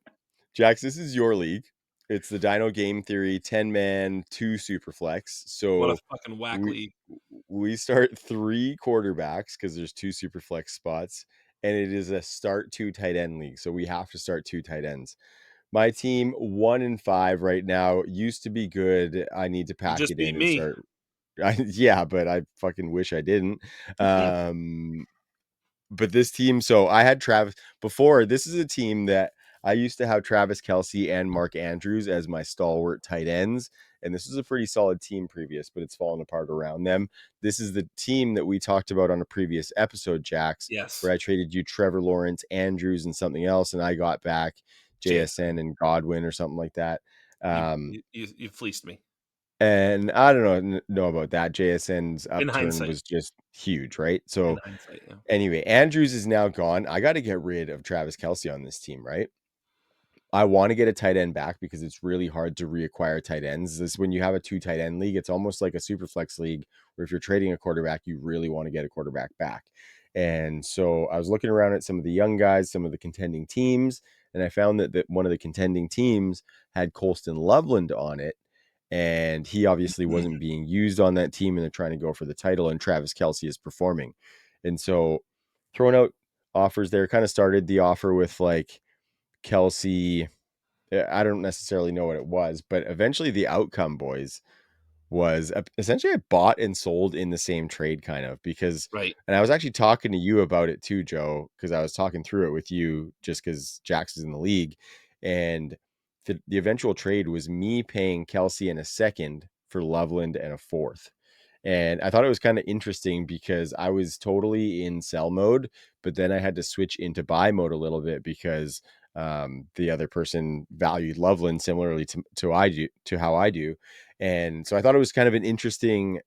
Jax, this is your league. It's the Dino Game Theory 10-man, 2 Superflex. So what a fucking whack league. We start 3 quarterbacks because there's 2 Superflex spots, and it is a start 2 tight end league. So we have to start 2 tight ends. My team 1-5 right now used to be good. I need to pack it in and start. Yeah, but I fucking wish I didn't. But this team, so I had Travis before. This is a team that I used to have Travis Kelce and Mark Andrews as my stalwart tight ends. And this was a pretty solid team previous, but it's fallen apart around them. This is the team that we talked about on a previous episode, Jax. Yes. Where I traded you Trevor Lawrence, Andrews, and something else. And I got back JSN and Godwin or something like that. You fleeced me. And I don't know about that. JSN's upturn was just huge, right? So anyway, Andrews is now gone. I got to get rid of Travis Kelce on this team, right? I want to get a tight end back because it's really hard to reacquire tight ends. This when you have a 2 tight end league, it's almost like a super flex league where if you're trading a quarterback, you really want to get a quarterback back. And so I was looking around at some of the young guys, some of the contending teams, and I found that one of the contending teams had Colston Loveland on it. And he obviously wasn't being used on that team, and they're trying to go for the title, and Travis Kelce is performing. And so throwing out offers there, kind of started the offer with like Kelce. I don't necessarily know what it was, but eventually the outcome, boys, was essentially I bought and sold in the same trade kind of because, Right. and I was actually talking to you about it too, Joe, because I was talking through it with you just because Jax is in the league. And the eventual trade was me paying Kelsey in a second for Loveland and a fourth. And I thought it was kind of interesting because I was totally in sell mode, but then I had to switch into buy mode a little bit because the other person valued Loveland similarly to how I do. And so I thought it was kind of an interesting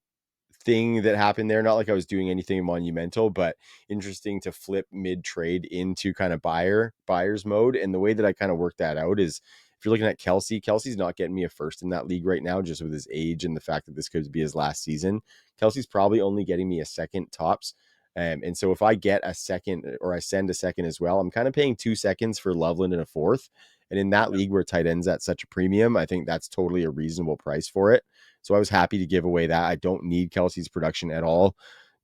thing that happened there. Not like I was doing anything monumental, but interesting to flip mid trade into kind of buyer's mode. And the way that I kind of worked that out is if you're looking at Kelsey's not getting me a first in that league right now, just with his age and the fact that this could be his last season. Kelsey's probably only getting me a second tops. And so if I get a second or I send a second as well, I'm kind of paying 2 seconds for Loveland and a fourth. And in that league where tight ends at such a premium, I think that's totally a reasonable price for it. So I was happy to give away that. I don't need Kelsey's production at all,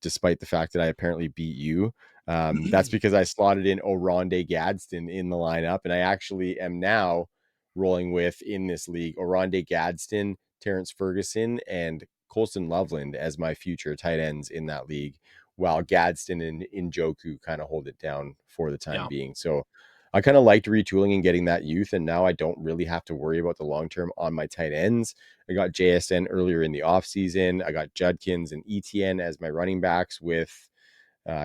despite the fact that I apparently beat you. That's because I slotted in Oronde Gadsden in the lineup, and I actually am now rolling with in this league Oronde Gadsden, Terrence Ferguson, and Colston Loveland as my future tight ends in that league, while Gadsden and Njoku kind of hold it down for the time Yeah. being. So I kind of liked retooling and getting that youth, and now I don't really have to worry about the long term on my tight ends. I got JSN earlier in the offseason. I got Judkins and ETN as my running backs with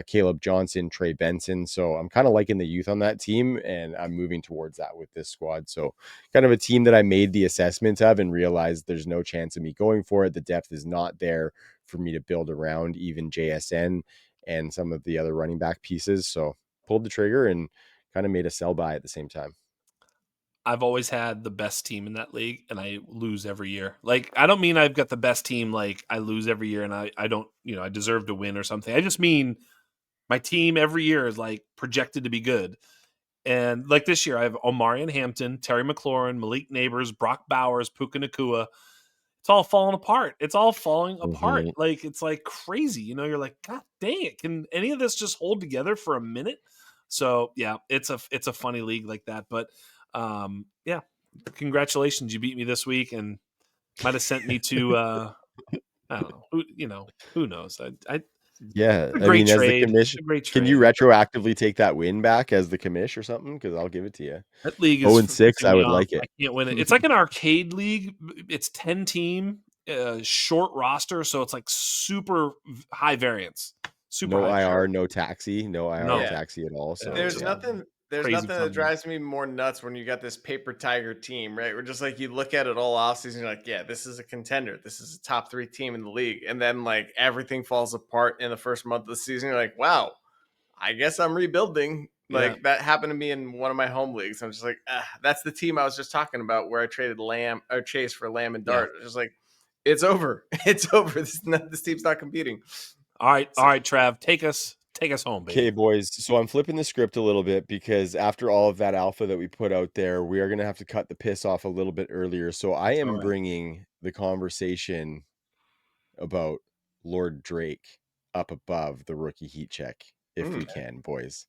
Caleb Johnson, Trey Benson. So I'm kind of liking the youth on that team, and I'm moving towards that with this squad. So kind of a team that I made the assessment of and realized there's no chance of me going for it. The depth is not there for me to build around even JSN and some of the other running back pieces. So pulled the trigger and kind of made a sell buy at the same time. I've always had the best team in that league, and I lose every year. Like, I don't mean I've got the best team, like I lose every year and I don't, I deserve to win or something. I just mean my team every year is like projected to be good. And like this year, I have Omarion Hampton, Terry McLaurin, Malik Neighbors, Brock Bowers, Puka Nakua. It's all falling apart. It's all falling apart. Mm-hmm. Like, it's like crazy. You're like, God dang it. Can any of this just hold together for a minute? So yeah, it's a funny league like that. But yeah, congratulations. You beat me this week and might have sent me to I don't know. Who knows? I Yeah, a I great mean, as the trade. commission, A great can you trade. retroactively take that win back as the commish or something? Because I'll give it to you. That league is 0-6, pissing I me would off. like it. I can't win it. It's like an arcade league. It's 10 team, short roster, so it's like super high variance, super No high IR, variance. no taxi, no IR or No, Yeah. taxi at all. So There's yeah, nothing there's crazy nothing that fun league. drives me more nuts when you got this paper tiger team, right? We're just like you look at it all offseason, you're like, yeah, this is a contender. This is a top 3 team in the league. And then like everything falls apart in the first month of the season. You're like, wow, I guess I'm rebuilding. Yeah, Like that happened to me in one of my home leagues. I'm just like, that's the team I was just talking about where I traded Lamb or Chase for Lamb and yeah. Dart. It's just like, it's over. It's over. This team's not competing. All right, So, Trav, take us home, okay, baby. boys. So I'm flipping the script a little bit because after all of that alpha that we put out there, we are going to have to cut the piss off a little bit earlier. So I All am right. bringing the conversation about Lord Drake up above the rookie heat check if we can, boys.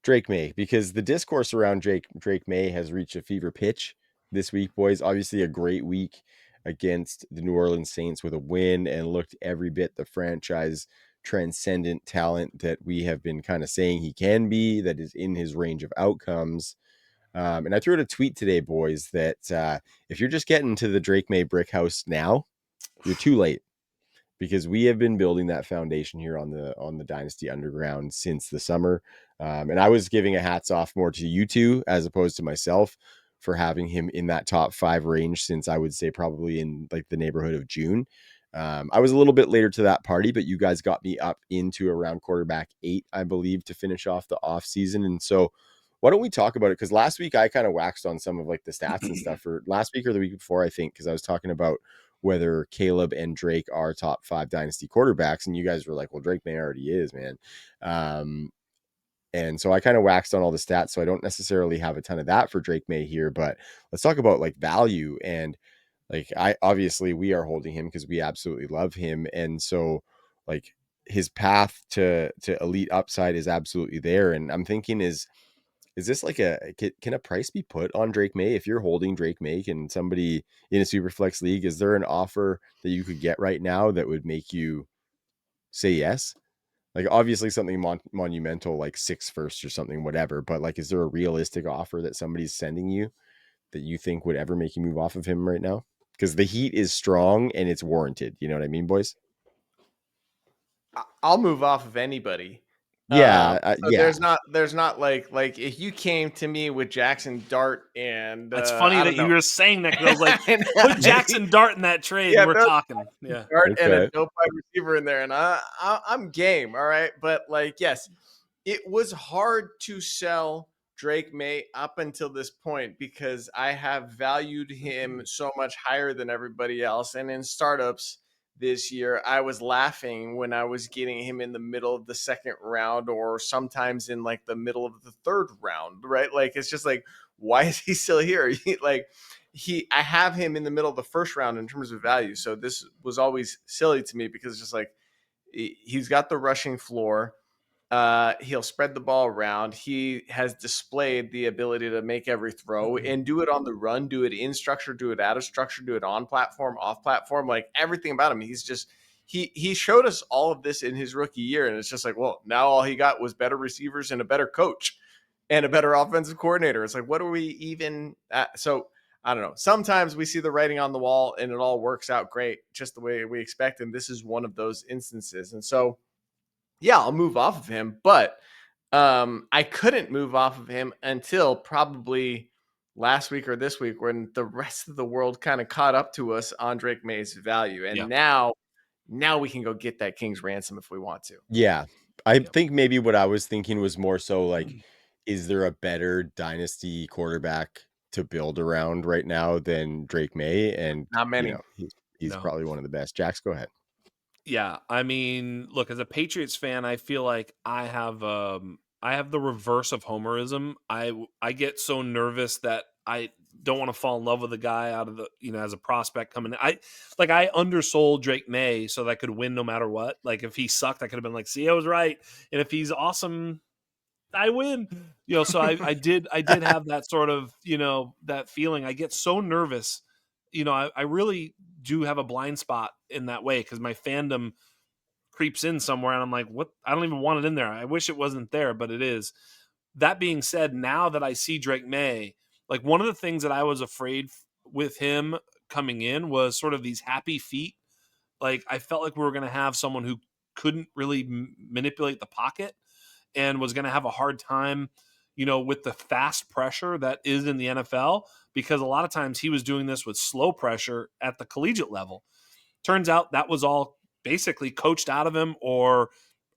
Drake May, because the discourse around Drake May has reached a fever pitch this week, boys. Obviously, a great week against the New Orleans Saints with a win and looked every bit the franchise transcendent talent that we have been kind of saying he can be, that is in his range of outcomes. And I threw out a tweet today, boys, that if you're just getting to the Drake May brick house now, you're too late because we have been building that foundation here on the Dynasty Underground since the summer. And I was giving a hats off more to you two as opposed to myself for having him in that top 5 range since I would say probably in like the neighborhood of June. I was a little bit later to that party, but you guys got me up into around quarterback 8, I believe, to finish off the off season. And so why don't we talk about it? Because last week I kind of waxed on some of like the stats and stuff for last week or the week before, I think, because I was talking about whether Caleb and Drake are top 5 dynasty quarterbacks. And you guys were like, well, Drake May already is, man. And so I kind of waxed on all the stats. So I don't necessarily have a ton of that for Drake May here, but let's talk about like value. And like, obviously we are holding him because we absolutely love him. And so like his path to elite upside is absolutely there. And I'm thinking Is this like can a price be put on Drake May? If you're holding Drake May, can somebody in a super flex league, is there an offer that you could get right now that would make you say yes? Like obviously something monumental, like 6 firsts or something, whatever. But like, is there a realistic offer that somebody's sending you that you think would ever make you move off of him right now? Because the heat is strong and it's warranted. You know what I mean, boys? I'll move off of anybody. Yeah, So yeah. there's not like if you came to me with Jackson Dart and It's funny I that don't you know. were saying that because I was like, put Jackson Dart in that trade, and Yeah, we're talking. Yeah. Dart and a Okay. dope wide receiver in there, and I'm game. All right, but like yes, it was hard to sell Drake May up until this point because I have valued him so much higher than everybody else. And in startups this year, I was laughing when I was getting him in the middle of the second round or sometimes in like the middle of the third round, right? Like it's just like, why is he still here? I have him in the middle of the first round in terms of value. So this was always silly to me because it's just like he's got the rushing floor. He'll spread the ball around. He has displayed the ability to make every throw and do it on the run, do it in structure, do it out of structure, do it on platform, off platform, like everything about him. He's just he showed us all of this in his rookie year, and it's just like, well, now all he got was better receivers and a better coach and a better offensive coordinator. It's like, what are we even at? So I don't know. Sometimes we see the writing on the wall and it all works out great, just the way we expect. And this is one of those instances. And so yeah, I'll move off of him, but I couldn't move off of him until probably last week or this week when the rest of the world kind of caught up to us on Drake May's value. And Yeah. now we can go get that King's ransom if we want to. Yeah. I Yeah. think maybe what I was thinking was more so like, is there a better dynasty quarterback to build around right now than Drake May? And, Not you many. know, he's No. probably one of the best. Jax, go ahead. Yeah, I mean, look, as a Patriots fan, I feel like I have the reverse of homerism. I get so nervous that I don't want to fall in love with the guy out of the, as a prospect coming in. I undersold Drake May so that I could win no matter what. Like if he sucked, I could have been like, see, I was right. And if he's awesome, I win. So I did have that sort of, that feeling. I get so nervous. I really do have a blind spot in that way because my fandom creeps in somewhere and I'm like, what? I don't even want it in there. I wish it wasn't there, but it is. That being said, now that I see Drake May, like one of the things that I was afraid with him coming in was sort of these happy feet. Like I felt like we were going to have someone who couldn't really manipulate the pocket and was going to have a hard time, with the fast pressure that is in the NFL, because a lot of times he was doing this with slow pressure at the collegiate level. Turns out that was all basically coached out of him or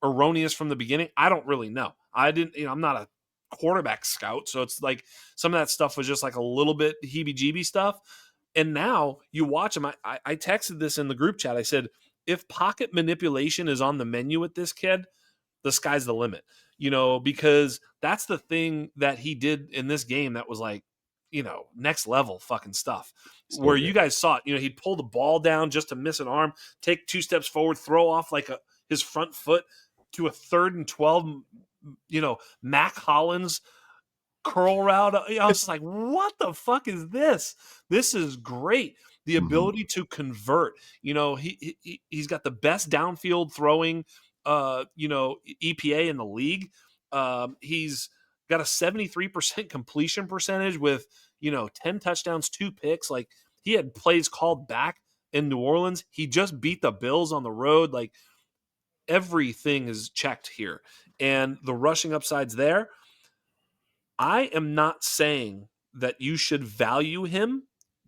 erroneous from the beginning. I don't really know. I didn't, I'm not a quarterback scout. So it's like some of that stuff was just like a little bit heebie jeebie stuff. And now you watch him. I texted this in the group chat. I said, if pocket manipulation is on the menu with this kid, the sky's the limit, because that's the thing that he did in this game that was like, next level fucking stuff. So Where you good. guys saw it, he'd pull the ball down just to miss an arm, take 2 steps forward, throw off like his front foot to a 3rd and 12, Mac Hollins curl route. I was like, what the fuck is this? This is great. The ability to convert. He's got the best downfield throwing, EPA in the league. He's got a 73% completion percentage with 10 touchdowns, 2 picks. Like he had plays called back in New Orleans. He just beat the Bills on the road. Like everything is checked here, and the rushing upside's there. I am not saying that you should value him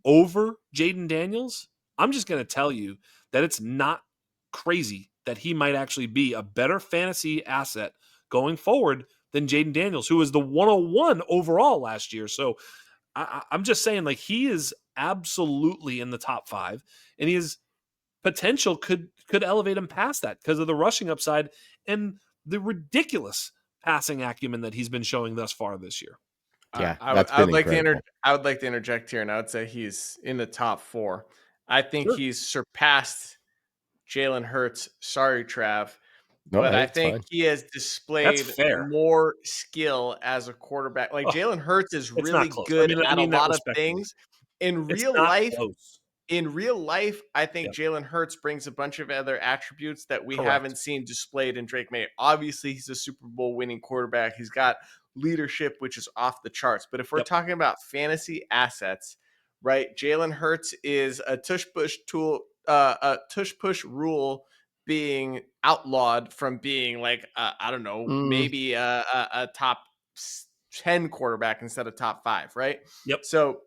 over Jaden Daniels. I'm just going to tell you that it's not crazy that he might actually be a better fantasy asset going forward than Jaden Daniels, who was the 101 overall last year. So I'm just saying, like, he is absolutely in the top 5, and his potential could elevate him past that because of the rushing upside and the ridiculous passing acumen that he's been showing thus far this year. Yeah, that's been incredible. I would like to interject here, and I would say he's in the top 4. I think Sure. he's surpassed Jalen Hurts. Sorry, Trav. No, but hey, I it's think fine. he has That's displayed fair. more skill as a quarterback. Like Oh, Jalen Hurts is it's not really close. good I at a mean that lot of respectfully. things. In It's real not life, close. I think Yep, Jalen Hurts brings a bunch of other attributes that we correct. haven't seen displayed in Drake May. Obviously, he's a Super Bowl winning quarterback. He's got leadership, which is off the charts. But if we're Yep. talking about fantasy assets, right? Jalen Hurts is a tush push tool, a tush push rule being outlawed from being like I don't know, Mm, maybe a top 10 quarterback instead of top 5, right? Yep. So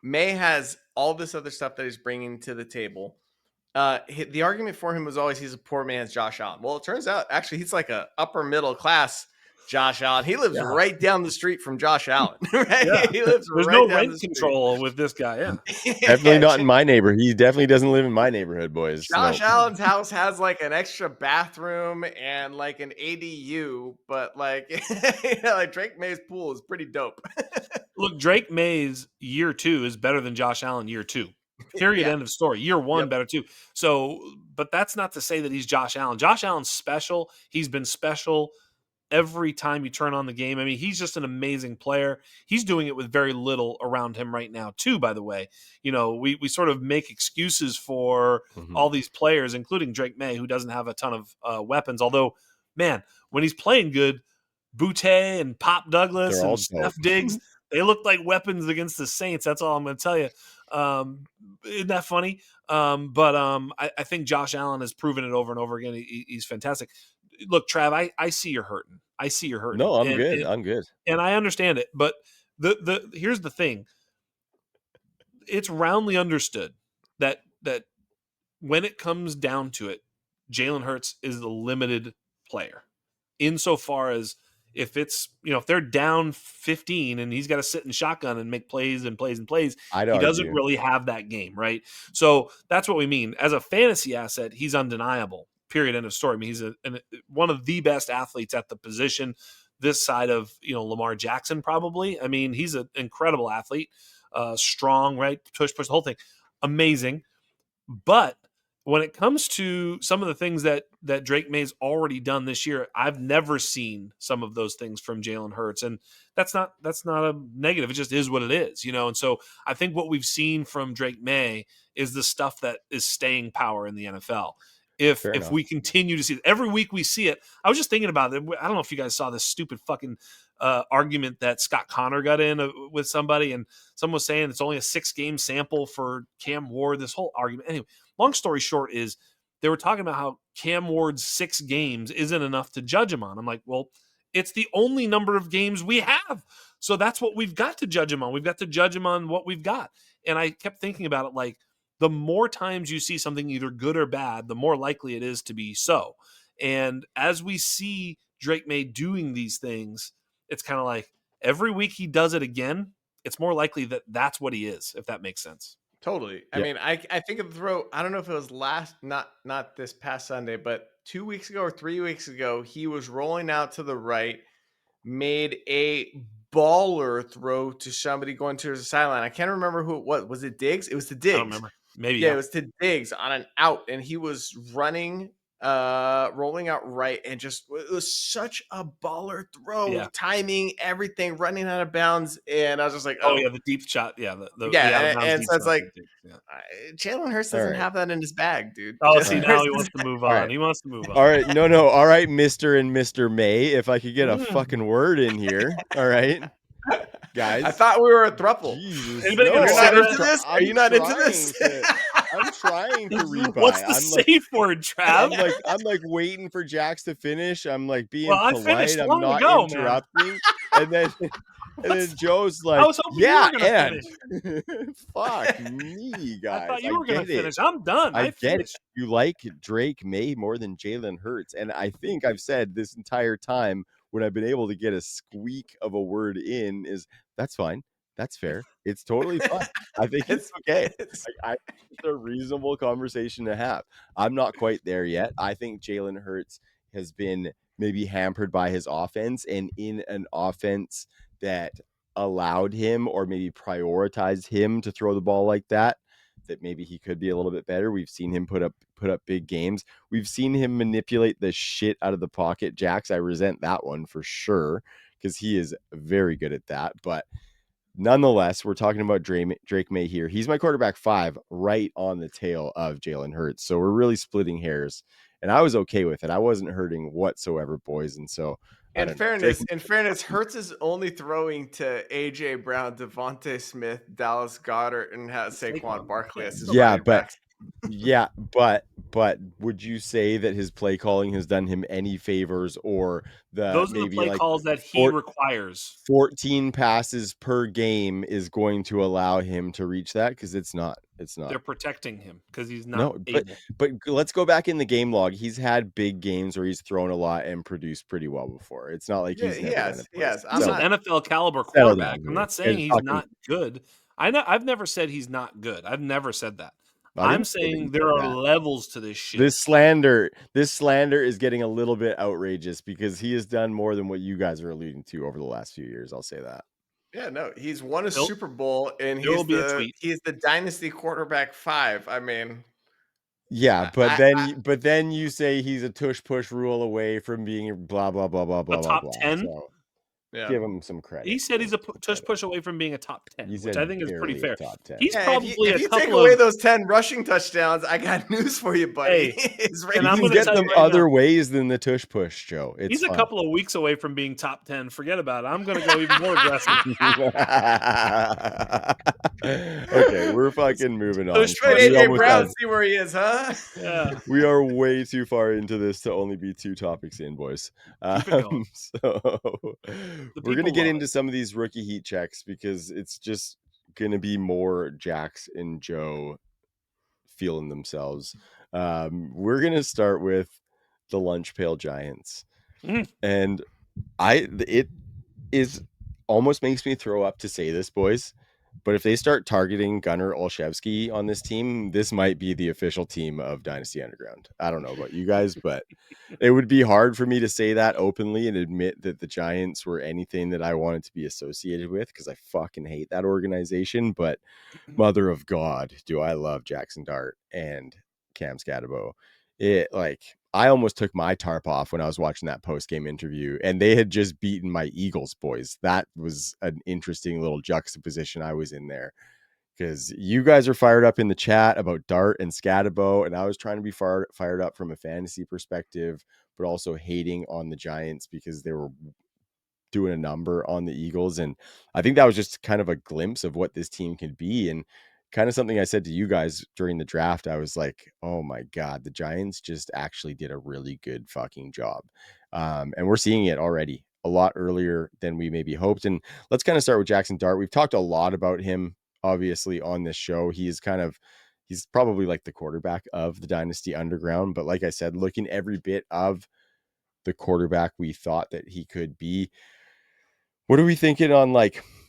May has all this other stuff that he's bringing to the table. The argument for him was always he's a poor man's Josh Allen. Well, it turns out actually he's like a upper middle class Josh Allen. He lives Yeah. right down the street from Josh Allen, Yeah. right? He lives There's right no down rent the street. control with this guy. Yeah. definitely Yeah, not in my neighborhood. He definitely doesn't live in my neighborhood, boys. No. Josh Allen's house has like an extra bathroom and like an ADU, but like, like Drake May's pool is pretty dope. Look, Drake May's year 2 is better than Josh Allen year 2. Period. Yeah. End of story. Year 1 Yep. better too. So, but that's not to say that he's Josh Allen. Josh Allen's special. He's been special every time you turn on the game. I mean, he's just an amazing player. He's doing it with very little around him right now, too, by the way. You know, we sort of make excuses for Mhm. all these players, including Drake May, who doesn't have a ton of weapons. Although, man, when he's playing good, Boutte and Pop Douglas They're all and dope. Steph Diggs, they look like weapons against the Saints. That's all I'm going to tell you. Isn't that funny? I think Josh Allen has proven it over and over again. He's fantastic. Look, Trav, I see you're hurting. I see you're hurting, No, I'm good. I'm good. and I understand it. But the here's the thing: it's roundly understood that when it comes down to it, Jalen Hurts is the limited player. Insofar as if it's, if they're down 15 and he's got to sit in shotgun and make plays and plays and plays, I'd he doesn't argue. really have that game, right? So that's what we mean. As a fantasy asset, he's undeniable. Period. End of story. I mean, he's one of the best athletes at the position this side of Lamar Jackson, probably. I mean, he's an incredible athlete, strong, right? Push the whole thing, amazing. But when it comes to some of the things that Drake May's already done this year, I've never seen some of those things from Jalen Hurts, and that's not a negative. It just is what it is, And so I think what we've seen from Drake May is the stuff that is staying power in the NFL. If Fair if enough. we continue to see it every week, we see it. I was just thinking about it. I don't know if you guys saw this stupid fucking argument that Scott Connor got in with somebody, and someone was saying it's only a 6-game sample for Cam Ward. This whole argument, anyway. Long story short is they were talking about how Cam Ward's 6 games isn't enough to judge him on. I'm like, well, it's the only number of games we have. So that's what we've got to judge him on. We've got to judge him on what we've got. And I kept thinking about it like the more times you see something either good or bad, the more likely it is to be so. And as we see Drake May doing these things, it's kind of like every week he does it again, it's more likely that that's what he is, if that makes sense. Totally. I Yep. mean, I think of the throw. I don't know if it was not this past Sunday, but 2 weeks ago or 3 weeks ago, he was rolling out to the right, made a baller throw to somebody going to the sideline. I can't remember who it was. Was it Diggs? It was to I don't Diggs. remember. Maybe, Yeah, it yeah. was to Diggs on an out, and he was running, rolling out right, and just it was such a baller throw, Yeah. timing, everything, running out of bounds, and I was just like, Oh, oh, yeah, the deep shot. Yeah, the yeah, out of bounds and deep so it's shot. like Yeah. Jalen Hurts All doesn't right. have that in his bag, dude. Oh, All see, Jalen right. now Hurts he doesn't wants to move All on. right. He wants to move All on. right. No. All right, Mr. and Mr. May. If I could get a Mm. fucking word in here. All right. I Guys. thought we were a thruple. Jesus. Anybody No, You're not consider into this? Are I'm you not into trying this? to What's rebuy. the safe word, Trav? I'm like waiting for Jax to finish. I'm like being Well, I polite. finished I'm long not ago, man. interrupting. And then Joe's I like, was hoping you yeah, were going to and finish. fuck me, I guys. thought you I were going to get it. finish. I'm done. I I get it. finished. You like Drake May more than Jalen Hurts. And I think I've said this entire time when I've been able to get a squeak of a word in is that's fine. That's fair. It's totally fine. I think it's okay. it's I think it's a reasonable conversation to have. I'm not quite there yet. I think Jalen Hurts has been maybe hampered by his offense, and in an offense that allowed him or maybe prioritized him to throw the ball like that, that maybe he could be a little bit better. We've seen him put up big games. We've seen him manipulate the shit out of the pocket. Jax, I resent that one for sure because he is very good at that. But nonetheless, we're talking about Drake May here. He's my quarterback 5, right on the tail of Jalen Hurts. So we're really splitting hairs, and I was okay with it. I wasn't hurting whatsoever, boys. And so, In fairness, Hurts is only throwing to AJ Brown, Devontae Smith, Dallas Goedert, and has Saquon Barkley as his running backs. But would you say that his play calling has done him any favors, or those are the maybe play like calls that he requires? 14 passes per game is going to allow him to reach that? Because it's not. They're protecting him because he's not able. But let's go back in the game log. He's had big games where he's thrown a lot and produced pretty well before. It's not like he's never done it. Yes, he's an NFL caliber quarterback. I'm not saying he's not good. I've never said he's not good. I've never said that. I'm saying there are levels to this shit. This slander is getting a little bit outrageous because he has done more than what you guys are alluding to over the last few years. I'll say that. Yeah, no, he's won a Super Bowl, and he's the Dynasty quarterback 5. I mean, yeah, but then you say he's a tush push rule away from being blah blah blah blah blah a top 10. So give him some credit. He said he's a tush push away from being a top 10, which I think is pretty fair. Top 10. He's probably if you take away those 10 rushing touchdowns, I got news for you, buddy. And I'm going to get them other ways than the tush push, Joe. He's a couple of weeks away from being top 10. Forget about it. I'm going to go even more aggressive. Okay, we're fucking moving on. Push AJ Brown, see where he is, huh? Yeah. We are way too far into this to only be 2 topics in, boys. Keep it going. So we're going to get into some of these rookie heat checks because it's just going to be more Jax and Joe feeling themselves. We're going to start with the Lunch Pail Giants. And it is almost makes me throw up to say this, boys. But if they start targeting Gunnar Olszewski on this team, this might be the official team of Dynasty Underground. I don't know about you guys, but it would be hard for me to say that openly and admit that the Giants were anything that I wanted to be associated with because I fucking hate that organization. But mother of God, do I love Jackson Dart and Cam Scatabo. I almost took my tarp off when I was watching that post-game interview, and they had just beaten my Eagles, boys. That was an interesting little juxtaposition I was in there because you guys are fired up in the chat about Dart and Scatabo, and I was trying to be fired up from a fantasy perspective, but also hating on the Giants because they were doing a number on the Eagles. And I think that was just kind of a glimpse of what this team can be. And kind of something I said to you guys during the draft, I was like, oh my God, the Giants just actually did a really good fucking job. And we're seeing it already a lot earlier than we maybe hoped. And let's kind of start with Jackson Dart. We've talked a lot about him, obviously, on this show. He's probably like the quarterback of the Dynasty Underground. But like I said, looking every bit of the quarterback we thought that he could be. What are we thinking on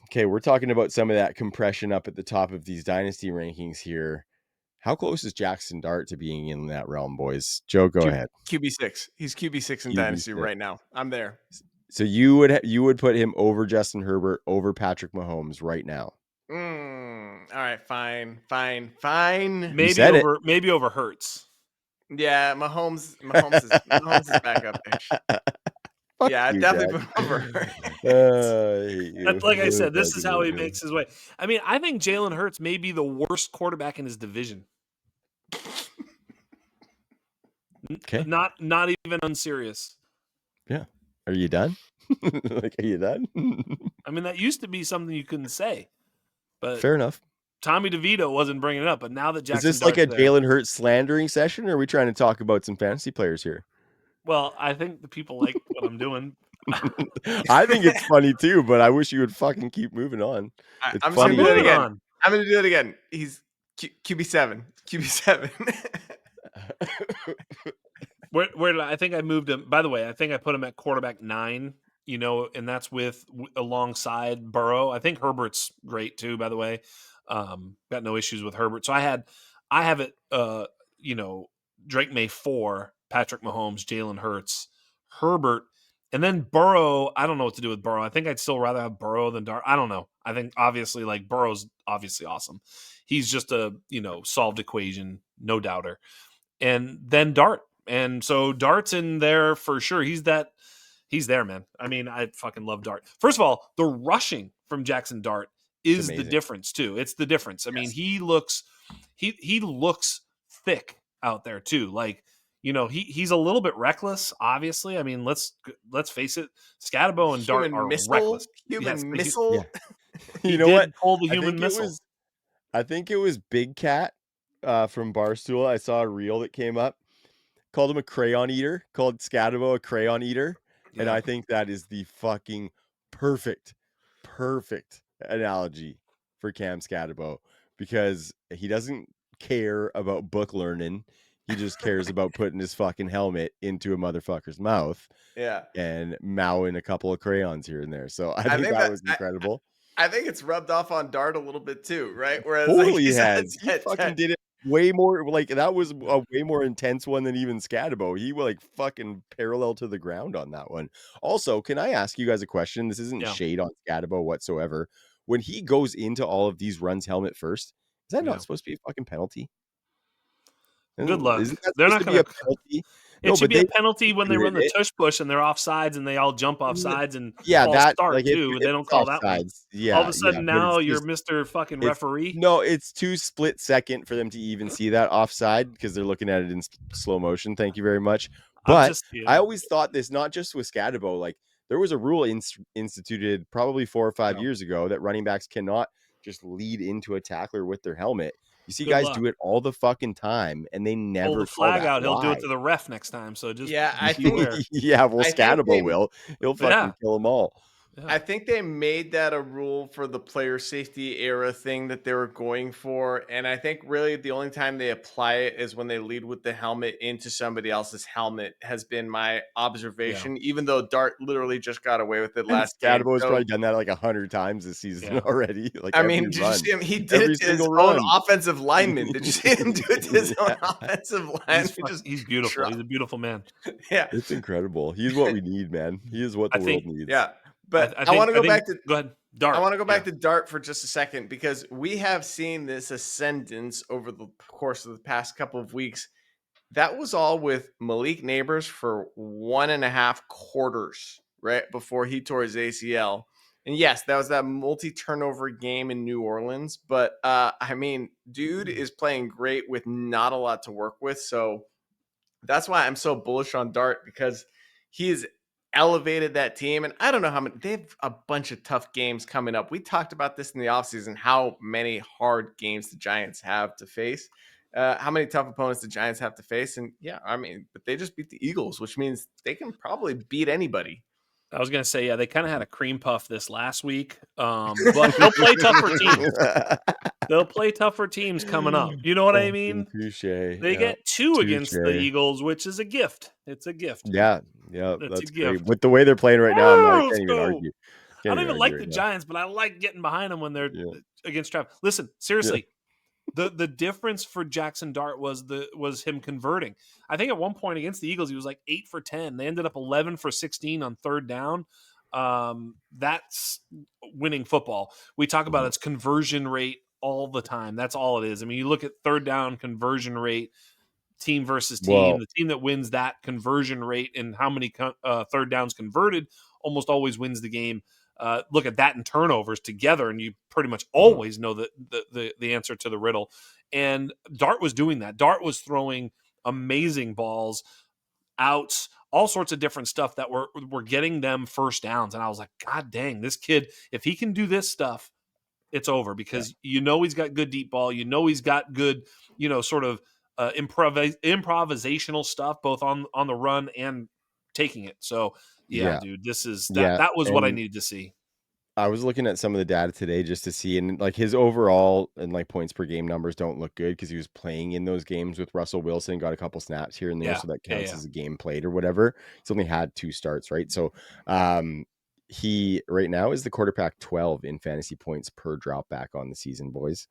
okay, we're talking about some of that compression up at the top of these Dynasty rankings here. How close is Jackson Dart to being in that realm, boys? Joe, go ahead. QB6. He's QB6 in Dynasty right now. I'm there. So you would put him over Justin Herbert, over Patrick Mahomes right now. All right, fine. Maybe over Hurts. Yeah, Mahomes is back up there. Yeah, you, definitely put over. Like I said, this is how he makes his way. I mean, I think Jalen Hurts may be the worst quarterback in his division. Okay. Not even unserious. Yeah. Are you done? Are you done? I mean, that used to be something you couldn't say. But fair enough. Tommy DeVito wasn't bringing it up, but now that Jackson is this like a Jalen Hurts slandering session, or are we trying to talk about some fantasy players here? Well, I think the people like what I'm doing. I think it's funny too, but I wish you would fucking keep moving on. I'm just gonna do it again. I'm gonna do it again. He's QB7. Where did I think I moved him? By the way, I think I put him at quarterback 9. And that's alongside Burrow. I think Herbert's great too. By the way, got no issues with Herbert. So I have it. Drake May 4, Patrick Mahomes, Jalen Hurts, Herbert And then Burrow, I don't know what to do with Burrow. I think I'd still rather have Burrow than Dart. I don't know. I think obviously like Burrow's obviously awesome. He's just a, solved equation, no doubter. And then Dart. And so Dart's in there for sure. He's there, man. I mean, I fucking love Dart. First of all, the rushing from Jackson Dart It's is the amazing. difference too. It's the difference. I mean, Yes. he looks thick out there too. Like, he's a little bit reckless, obviously. I mean, let's face it, Scatabo and Dart Human are missile, reckless. Yes, human he, Yeah. missile. he You know did what? pull the I human think missile. I think it was Big Cat from Barstool. I saw a reel that came up, called him a crayon eater, called Scatabo a crayon eater. And Yeah. I think that is the fucking perfect analogy for Cam Scatabo, because he doesn't care about book learning. He just cares about putting his fucking helmet into a motherfucker's mouth Yeah. and mowing a couple of crayons here and there. So I I think think that that was incredible. I think it's rubbed off on Dart a little bit too, right? Whereas like Totally he's has. He fucking did it way more, like, that was a way more intense one than even Scatabo. He was like fucking parallel to the ground on that one. Also, can I ask you guys a question? This isn't Yeah. shade on Scatabo whatsoever. When he goes into all of these runs helmet first, is that Yeah. not supposed to be a fucking penalty? Good luck. Isn't that They're supposed not to be going a to. penalty? It No, should but be a they penalty when they instituted run the it. tush push and they're off sides and they all jump off sides and Yeah, false that, start like, if too. And they don't it's call that one. offsides, All of yeah, a sudden but now it's you're just Mr. fucking it's referee. no, it's too split second for them to even see that offside because they're looking at it in slow motion. Thank you very much. I'm But just I always thought this, not just with Scatabo, like there was a rule instituted probably 4 or 5 Yeah. years ago that running backs cannot just lead into a tackler with their helmet. You see Good guys luck. do it all the fucking time, and they Pull never the call flag that. out. He'll do Why? it to the ref next time. So just Yeah, I think beware. Yeah, well, I think Scatabo they will. He'll Yeah. fucking kill them all. Yeah. I think they made that a rule for the player safety era thing that they were going for. And I think really the only time they apply it is when they lead with the helmet into somebody else's helmet, has been my observation, even though Dart literally just got away with it And last game. Scatabo has So, probably done that like 100 times this season Yeah. already. Like I every mean, did you run, see him? He did every it to his single own run. offensive lineman. Did you see him do it to his own Yeah. offensive lineman? He's beautiful. He's a beautiful man. Yeah. It's incredible. He's what we need, man. He is what I the world think. needs. Yeah. I, But I I want think. to I go think. back to Go ahead. Dart. I want to go back Yeah. to Dart for just a second, because we have seen this ascendance over the course of the past couple of weeks. That was all with Malik Neighbors for 1.5 quarters, right before he tore his ACL. And yes, that was that multi-turnover game in New Orleans. But I mean, dude is playing great with not a lot to work with. So that's why I'm so bullish on Dart, because he's elevated that team. And I don't know how many, they have a bunch of tough games coming up. We talked about this in the offseason, how many hard games the Giants have to face, how many tough opponents the Giants have to face. And yeah, I mean, but they just beat the Eagles, which means they can probably beat anybody. I was gonna say, yeah, they kind of had a cream puff this last week, but they'll play tougher teams. They'll play tougher teams coming up. You know what I mean? Touche. They Yeah. get 2 against the Touche. Eagles, which is a gift. It's a gift. Yeah. It's a That's great. gift. With the way they're playing right now, I Let's can't even go. argue. I Can't don't even even argue like right the now. Giants, but I like getting behind them when they're Yeah. against Trav. Listen, seriously, the difference for Jackson Dart was him converting. I think at one point against the Eagles, he was like 8 for 10. They ended up 11 for 16 on third down. That's winning football. We talk about its conversion rate all the time. That's all it is. I mean, you look at third down conversion rate, team versus team. Well, The team that wins that conversion rate and how many third downs converted almost always wins the game. Look at that and turnovers together, and you pretty much always know the answer to the riddle. And Dart was doing that. Dart was throwing amazing balls, outs, all sorts of different stuff that were getting them first downs. And I was like, God dang, this kid, if he can do this stuff, it's over, because he's got good deep ball. He's got good, sort of improvisational stuff, both on the run and taking it. So yeah, dude, this is that was what I and needed to see. I was looking at some of the data today just to see, and like his overall and like points per game numbers don't look good because he was playing in those games with Russell Wilson, got a couple snaps here and there, Yeah, so that counts yeah. as a game played or whatever. He's only had 2 starts, right? So he right now is the quarterback 12 in fantasy points per drop back on the season, boys.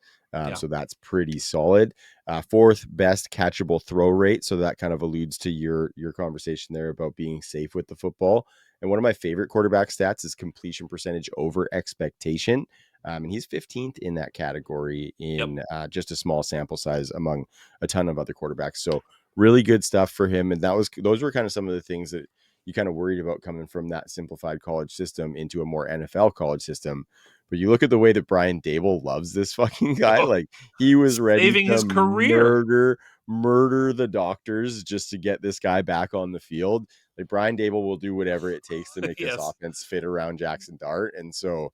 So that's pretty solid. 4th best catchable throw rate. So that kind of alludes to your conversation there about being safe with the football. And one of my favorite quarterback stats is completion percentage over expectation. And he's 15th in that category in just a small sample size among a ton of other quarterbacks. So really good stuff for him. And those were kind of some of the things that you kind of worried about coming from that simplified college system into a more NFL college system. But you look at the way that Brian Dable loves this fucking guy. Like he was ready Saving to his career. murder the doctors just to get this guy back on the field. Like Brian Dable will do whatever it takes to make this Yes. offense fit around Jackson Dart. And so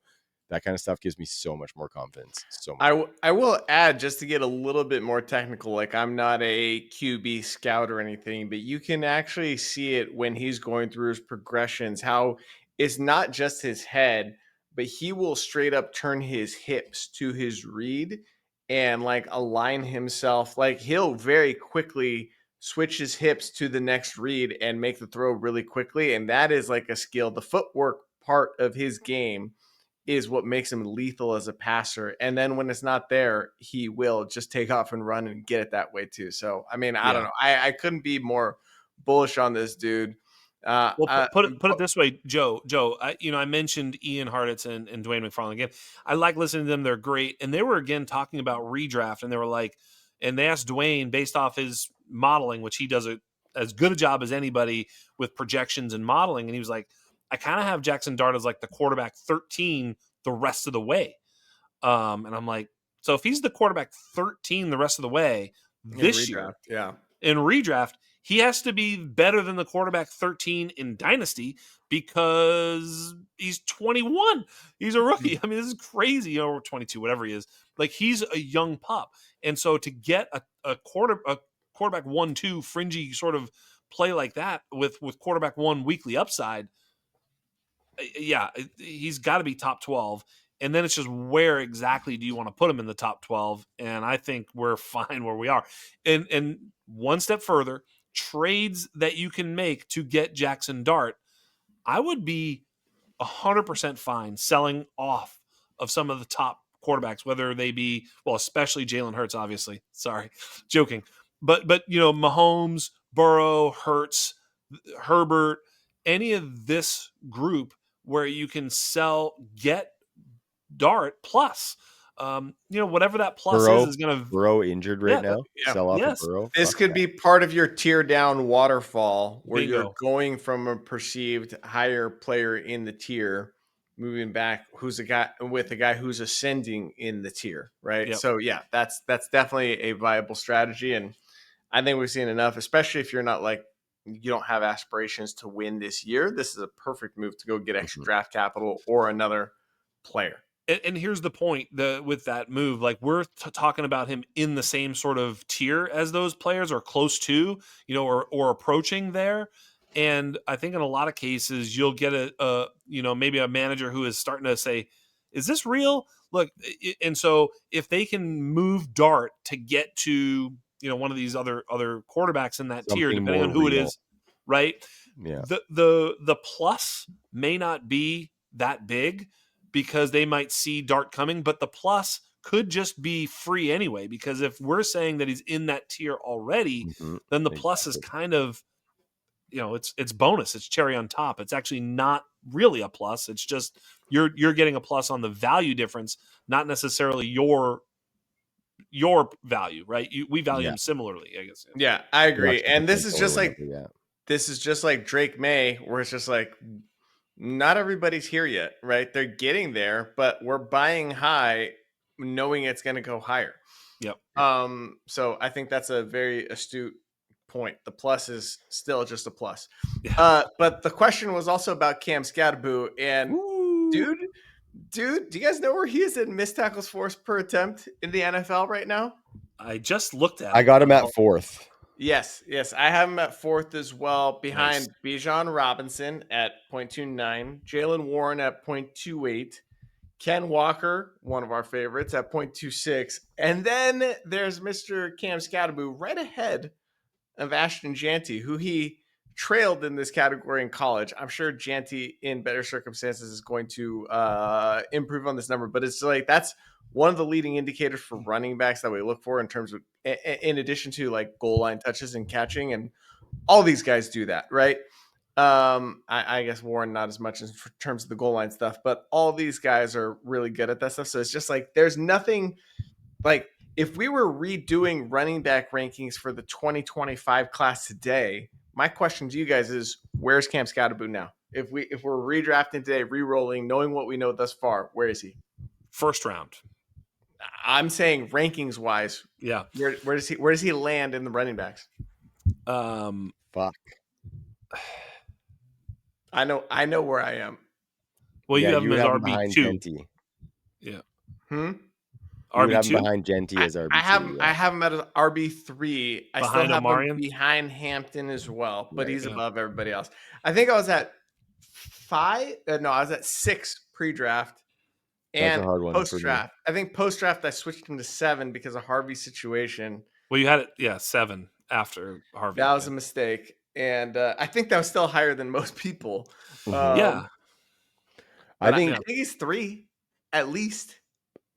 that kind of stuff gives me so much more confidence. So much. I will add, just to get a little bit more technical, like I'm not a QB scout or anything, but you can actually see it when he's going through his progressions, how it's not just his head, but he will straight up turn his hips to his read and like align himself. Like he'll very quickly switch his hips to the next read and make the throw really quickly. And that is like a skill. The footwork part of his game is what makes him lethal as a passer. And then when it's not there, he will just take off and run and get it that way too. So, I mean, I don't know. I couldn't be more bullish on this dude. Well, put it this way, Joe. I mentioned Ian Hartitz and Dwayne McFarland again. I like listening to them; they're great. And they were again talking about redraft, and they were like, and they asked Dwayne based off his modeling, which he does as good a job as anybody with projections and modeling. And he was like, I kind of have Jackson Dart as like the quarterback 13 the rest of the way. And I'm like, so if he's the quarterback 13 the rest of the way this year, in redraft, he has to be better than the quarterback 13 in Dynasty because he's 21. He's a rookie. I mean, this is crazy. Or 22, whatever he is. Like he's a young pup. And so to get a quarterback 1-2 fringy sort of play like that with quarterback 1 weekly upside, he's got to be top 12. And then it's just where exactly do you want to put him in the top 12? And I think we're fine where we are. And one step further, trades that you can make to get Jackson Dart, I would be 100% fine selling off of some of the top quarterbacks, whether they be, well, especially Jalen Hurts, obviously. Sorry, joking. But Mahomes, Burrow, Hurts, Herbert, any of this group where you can get Dart plus, whatever that plus is going to. Burrow injured right now. Sell off of Burrow. This could be part of your tear down waterfall where Bingo. you're going from a perceived higher player in the tier, moving back who's a guy who's ascending in the tier, right? Yep. So yeah, that's definitely a viable strategy, and I think we've seen enough, especially if you're not like you don't have aspirations to win this year. This is a perfect move to go get extra draft capital or another player. And here's the point with that move, like we're talking about him in the same sort of tier as those players or close to, or approaching there. And I think in a lot of cases you'll get maybe a manager who is starting to say, is this real? Look. And so if they can move Dart to get to, one of these other quarterbacks in that tier, depending on who it is, right? Yeah. The plus may not be that big, because they might see Dart coming, but the plus could just be free anyway, because if we're saying that he's in that tier already, then the plus is kind of, it's bonus. It's cherry on top. It's actually not really a plus. It's just you're getting a plus on the value difference, not necessarily your value, right? We value him similarly, I guess. Yeah, I agree. And this is just like Drake May, where it's just like, not everybody's here yet, right? They're getting there, but we're buying high, knowing it's going to go higher. Yep. So I think that's a very astute point. The plus is still just a plus. Yeah. But the question was also about Cam Scadaboo, and dude, do you guys know where he is in missed tackles forced per attempt in the NFL right now? I just looked at it. I got him at 4th. Yes, I have him at 4th as well, behind Bijan Robinson at 0.29, Jalen Warren at 0.28, Ken Walker, one of our favorites, at 0.26, and then there's Mr. Cam Scadaboo right ahead of Ashton Janty, who he trailed in this category in college. I'm sure Janty, in better circumstances, is going to improve on this number, but it's like that's one of the leading indicators for running backs that we look for in terms of, in addition to like goal line touches and catching, and all these guys do that, right? I guess Warren not as much in terms of the goal line stuff, but all these guys are really good at that stuff. So it's just like there's nothing like if we were redoing running back rankings for the 2025 class today, my question to you guys is where's Cam Scatterboo now? If we're redrafting today, re-rolling, knowing what we know thus far, where is he? First round. I'm saying rankings wise, Yeah. where does he land in the running backs? Fuck. I know where I am. Well, Yeah, you have you him would as have him RB behind two. Genty. Yeah. Hmm? You would RB have him two behind Genty as RB2. I have him at RB3. I still behind have him Omarion. behind Hampton as well, but Right. he's Yeah. above everybody else. I think I was at 5. No, I was at 6 pre-draft That's a and hard one for me. post-draft. I think post-draft I switched him to 7 because of Harvey's situation. Well, you had it, 7 after Harvey. That was a mistake, and I think that was still higher than most people. Mhm. Yeah. But I think I think he's 3 at least.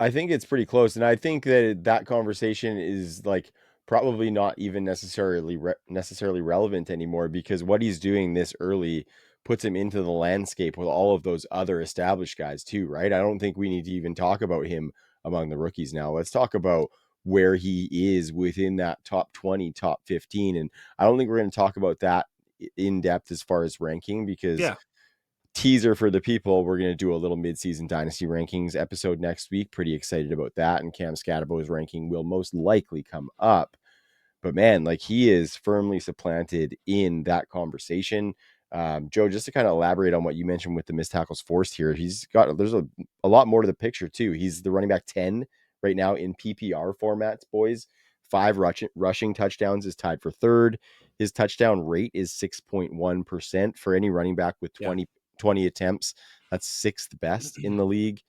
I think it's pretty close, and I think that conversation is like probably not even necessarily relevant anymore because what he's doing this early puts him into the landscape with all of those other established guys too, right? I don't think we need to even talk about him among the rookies now. Let's talk about where he is within that top 20, top 15, and I don't think we're going to talk about that in depth as far as ranking because Yeah. teaser for the people, we're going to do a little mid-season dynasty rankings episode next week. Pretty excited about that, and Cam Scatterbo's ranking will most likely come up. But man, like he is firmly supplanted in that conversation. Joe, just to kind of elaborate on what you mentioned with the missed tackles forced here, there's a lot more to the picture too. He's the running back 10 right now in PPR formats, boys. 5 rushing touchdowns is tied for third. His touchdown rate is 6.1% for any running back with 20 attempts. That's 6th best in the league.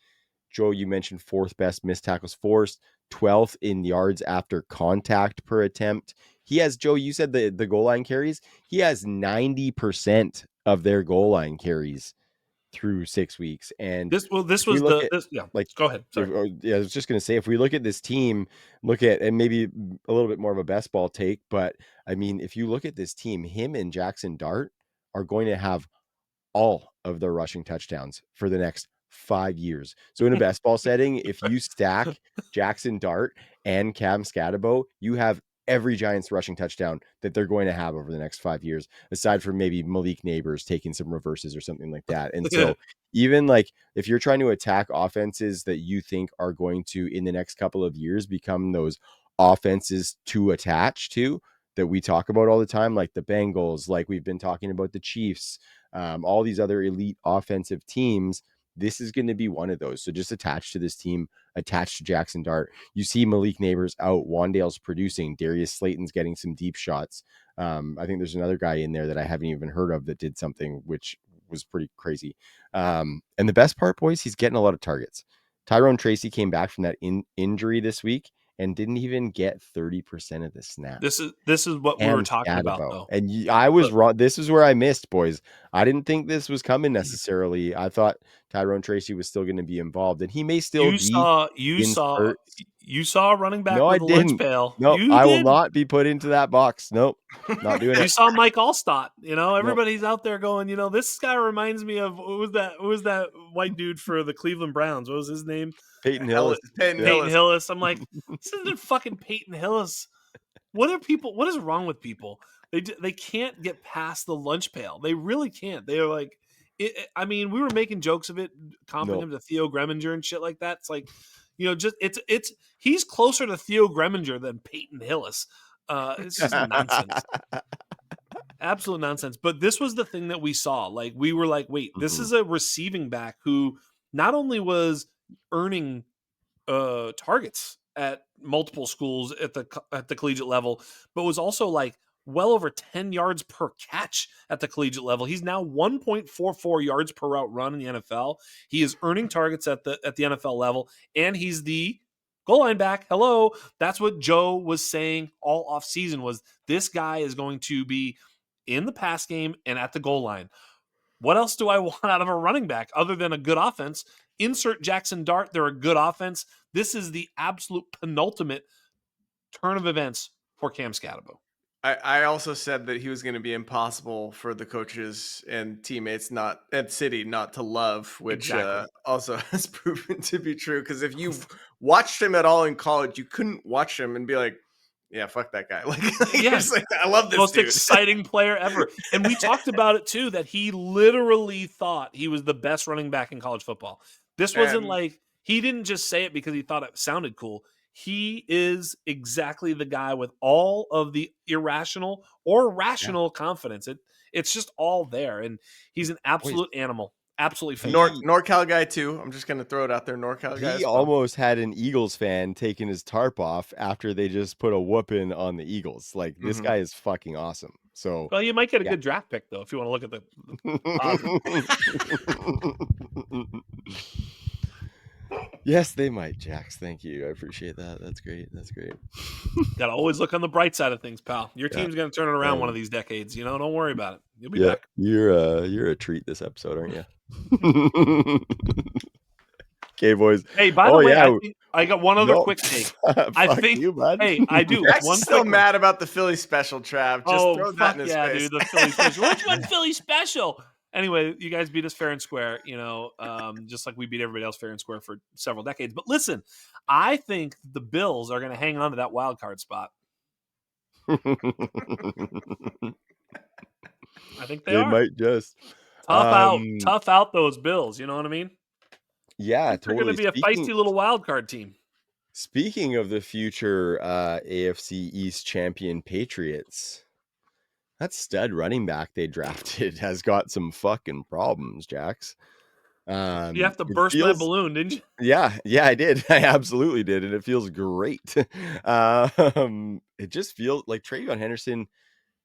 Joe, you mentioned 4th best missed tackles forced, 12th in yards after contact per attempt. He has, Joe, you said the goal line carries. He has 90% of their goal line carries through 6 weeks. And This if we was look at yeah. like, Go ahead. Sorry. I was just going to say, if we look at this team, and maybe a little bit more of a best ball take, but I mean, if you look at this team, him and Jackson Dart are going to have all of their rushing touchdowns for the next 5 years. So in a best ball setting, if you stack Jackson Dart and Cam Scatterbo, you have every Giants rushing touchdown that they're going to have over the next 5 years, aside from maybe Malik Neighbors taking some reverses or something like that. And so even like if you're trying to attack offenses that you think are going to in the next couple of years become those offenses to attach to that we talk about all the time, like the Bengals, like we've been talking about the Chiefs, all these other elite offensive teams, this is going to be one of those. So just attached to this team, attached to Jackson Dart. You see Malik Neighbors out, Wandale's producing, Darius Slayton's getting some deep shots. I think there's another guy in there that I haven't even heard of that did something which was pretty crazy. And the best part, boys, he's getting a lot of targets. Tyrone Tracy came back from that injury this week and didn't even get 30% of the snaps. This is what we were talking about, though. And I was wrong. This is where I missed, boys. I didn't think this was coming necessarily. I thought Tyrone Tracy was still going to be involved, and he may still You be. saw a running back No, I with a lunch didn't. pail. No, You I will did. not be put into that box. Nope, not doing You it. saw Mike Allstott. Everybody's out there going, this guy reminds me of who was that white dude for the Cleveland Browns? What was his name? Peyton Hillis. Peyton Hillis. I'm like, this isn't fucking Peyton Hillis. What is wrong with people? They can't get past the lunch pail. They really can't. They're like, we were making jokes of it, comparing him to Theo Greminger and shit like that. It's like, he's closer to Theo Greminger than Peyton Hillis. It's just nonsense. Absolute nonsense. But this was the thing that we saw. Like, we were like, wait, this is a receiving back who not only was earning targets at multiple schools at the collegiate level, but was also like well over 10 yards per catch at the collegiate level. He's now 1.44 yards per route run in the NFL. He is earning targets at the NFL level, and he's the goal line back. Hello. That's what Joe was saying all off season was this guy is going to be in the pass game and at the goal line. What else do I want out of a running back other than a good offense? Insert Jackson Dart. They're a good offense. This is the absolute penultimate turn of events for Cam Scatterbo. I also said that he was going to be impossible for the coaches and teammates not at City not to love, which Exactly. also has proven to be true. Because if you watched him at all in college, you couldn't watch him and be like, "Yeah, fuck that guy." Like, you're Yeah. just like, I love this Most dude. exciting player ever. And we talked about it too, that he literally thought he was the best running back in college football. This wasn't And like he didn't just say it because he thought it sounded cool. He is exactly the guy with all of the irrational or Yeah, rational confidence. It's just all there. And he's an boys, absolute animal. Absolutely fantastic. he NorCal guy too. I'm just going to throw it out there. NorCal guy he as well. almost had an Eagles fan taking his tarp off after they just put a whooping on the Eagles. Like, this Mm-hmm. guy is fucking awesome. So Well, you might get a yeah. good draft pick, though, if you want to look at the positive. Yes, they might, Jax. Thank you. I appreciate that. That's great. That's great. Got to always look on the bright side of things, pal. Your Yeah. team's going to turn it around one of these decades. Don't worry about it. You'll be Yeah, back. you're a treat this episode, aren't you? Okay, boys. Hey, by the Oh way, yeah. I think I got one other No, quick take. I fuck think, you, bud. hey, I do. Jax One is still quick one. mad about the Philly special, Trav. Just Oh, throw that in fuck his yeah, face. dude. The Philly special. Which one Philly special? Anyway, you guys beat us fair and square, just like we beat everybody else fair and square for several decades. But listen, I think the Bills are going to hang on to that wild card spot. I think they They are. might just. Tough out those Bills. You know what I mean? I Yeah, think they're going to totally. be a feisty little wild card team. Speaking of the future AFC East champion Patriots, that stud running back they drafted has got some fucking problems, Jax. You have to It burst my feels balloon, didn't you? yeah, I did. I absolutely did, and it feels great. It just feels like Travion Henderson.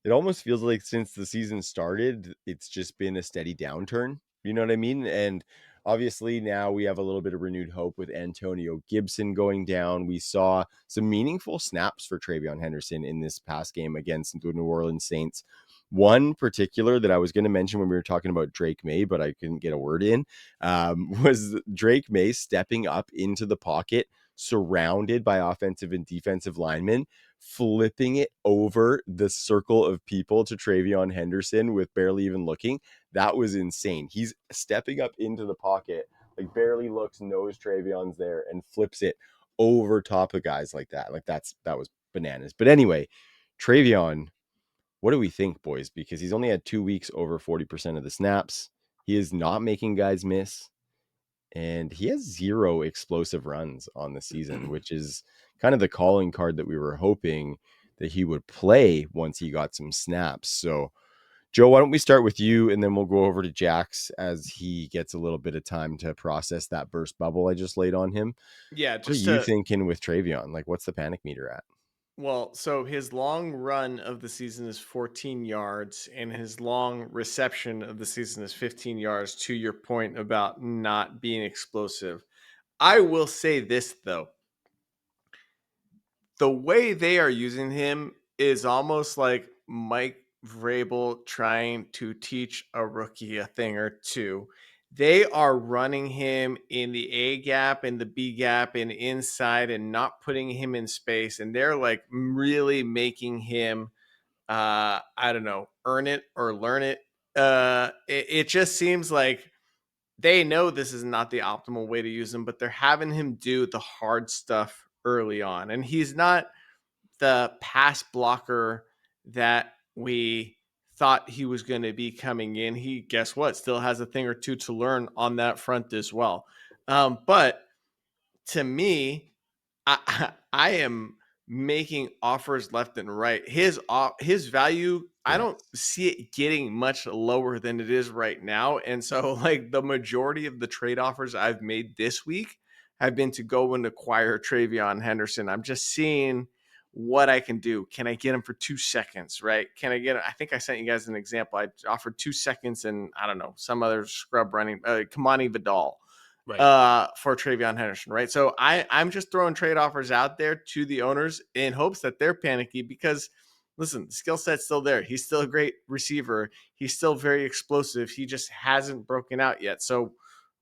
It almost feels like since the season started, it's just been a steady downturn. You know what I mean? And obviously now we have a little bit of renewed hope with Antonio Gibson going down. We saw some meaningful snaps for Travion Henderson in this past game against the New Orleans Saints. One particular that I was going to mention when we were talking about Drake May, but I couldn't get a word in, was Drake May stepping up into the pocket, surrounded by offensive and defensive linemen, flipping it over the circle of people to Travion Henderson with barely even looking. That was insane. He's stepping up into the pocket, like barely looks, knows Travion's there, and flips it over top of guys like that. Like that was bananas. But anyway, Travion, what do we think, boys? Because he's only had 2 weeks over 40% of the snaps. He is not making guys miss. And he has 0 explosive runs on the season, which is kind of the calling card that we were hoping that he would play once he got some snaps. So, Joe, why don't we start with you, and then we'll go over to Jax as he gets a little bit of time to process that burst bubble I just laid on him. Yeah, What are just you to thinking with Travion? Like, what's the panic meter at? Well, so his long run of the season is 14 yards, and his long reception of the season is 15 yards, to your point about not being explosive. I will say this, though. The way they are using him is almost like Mike Vrabel trying to teach a rookie a thing or two. They are running him in the A gap and the B gap and inside and not putting him in space. And they're like really making him, I don't know, earn it or learn it. It just seems like they know this is not the optimal way to use him, but they're having him do the hard stuff early on. And he's not the pass blocker that we thought he was going to be coming in. He, guess what, still has a thing or two to learn on that front as well. But to me, I am making offers left and right. His value, I don't Yes. see it getting much lower than it is right now. And so, like, the majority of the trade offers I've made this week have been to go and acquire Travion Henderson. I'm just seeing what I can do. Can I get him for 2 seconds? Right? Can I get him? I think I sent you guys an example. I offered 2 seconds and I don't know, some other scrub running, Kamani Vidal Right. for Travion Henderson, right? So I'm just throwing trade offers out there to the owners in hopes that they're panicky because, listen, the skill set's still there. He's still a great receiver. He's still very explosive. He just hasn't broken out yet. So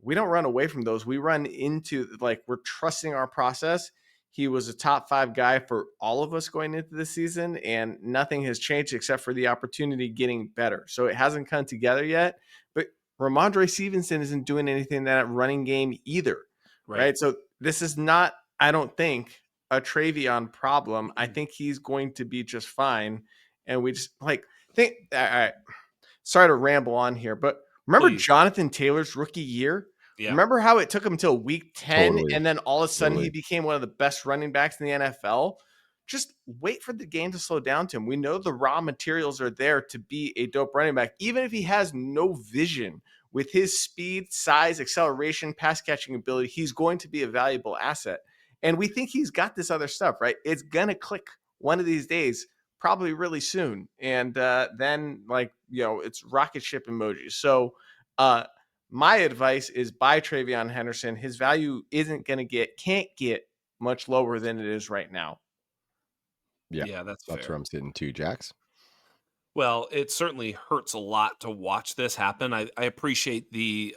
we don't run away from those. We run into, like, we're trusting our process. He was a top 5 guy for all of us going into the season, and nothing has changed except for the opportunity getting better. So it hasn't come together yet, but Ramondre Stevenson isn't doing anything in that running game either, Right. right? So this is not, I don't think, a Travion problem. I think he's going to be just fine. And we just think, all right, sorry to ramble on here, but remember Please. Jonathan Taylor's rookie year? Yeah. Remember how it took him until week 10 Totally. and then all of a sudden he Totally. became one of the best running backs in the NFL? Just wait for the game to slow down to him. We know the raw materials are there to be a dope running back, even if he has no vision. With his speed, size, acceleration, pass catching ability, he's going to be a valuable asset. And we think he's got this other stuff, right? It's going to click one of these days, probably really soon. And then, it's rocket ship emojis. So, my advice is buy Travion Henderson. His value can't get much lower than it is right now. Yeah, Yeah, that's that's fair. where I'm sitting too, Jax. Well, it certainly hurts a lot to watch this happen. I appreciate the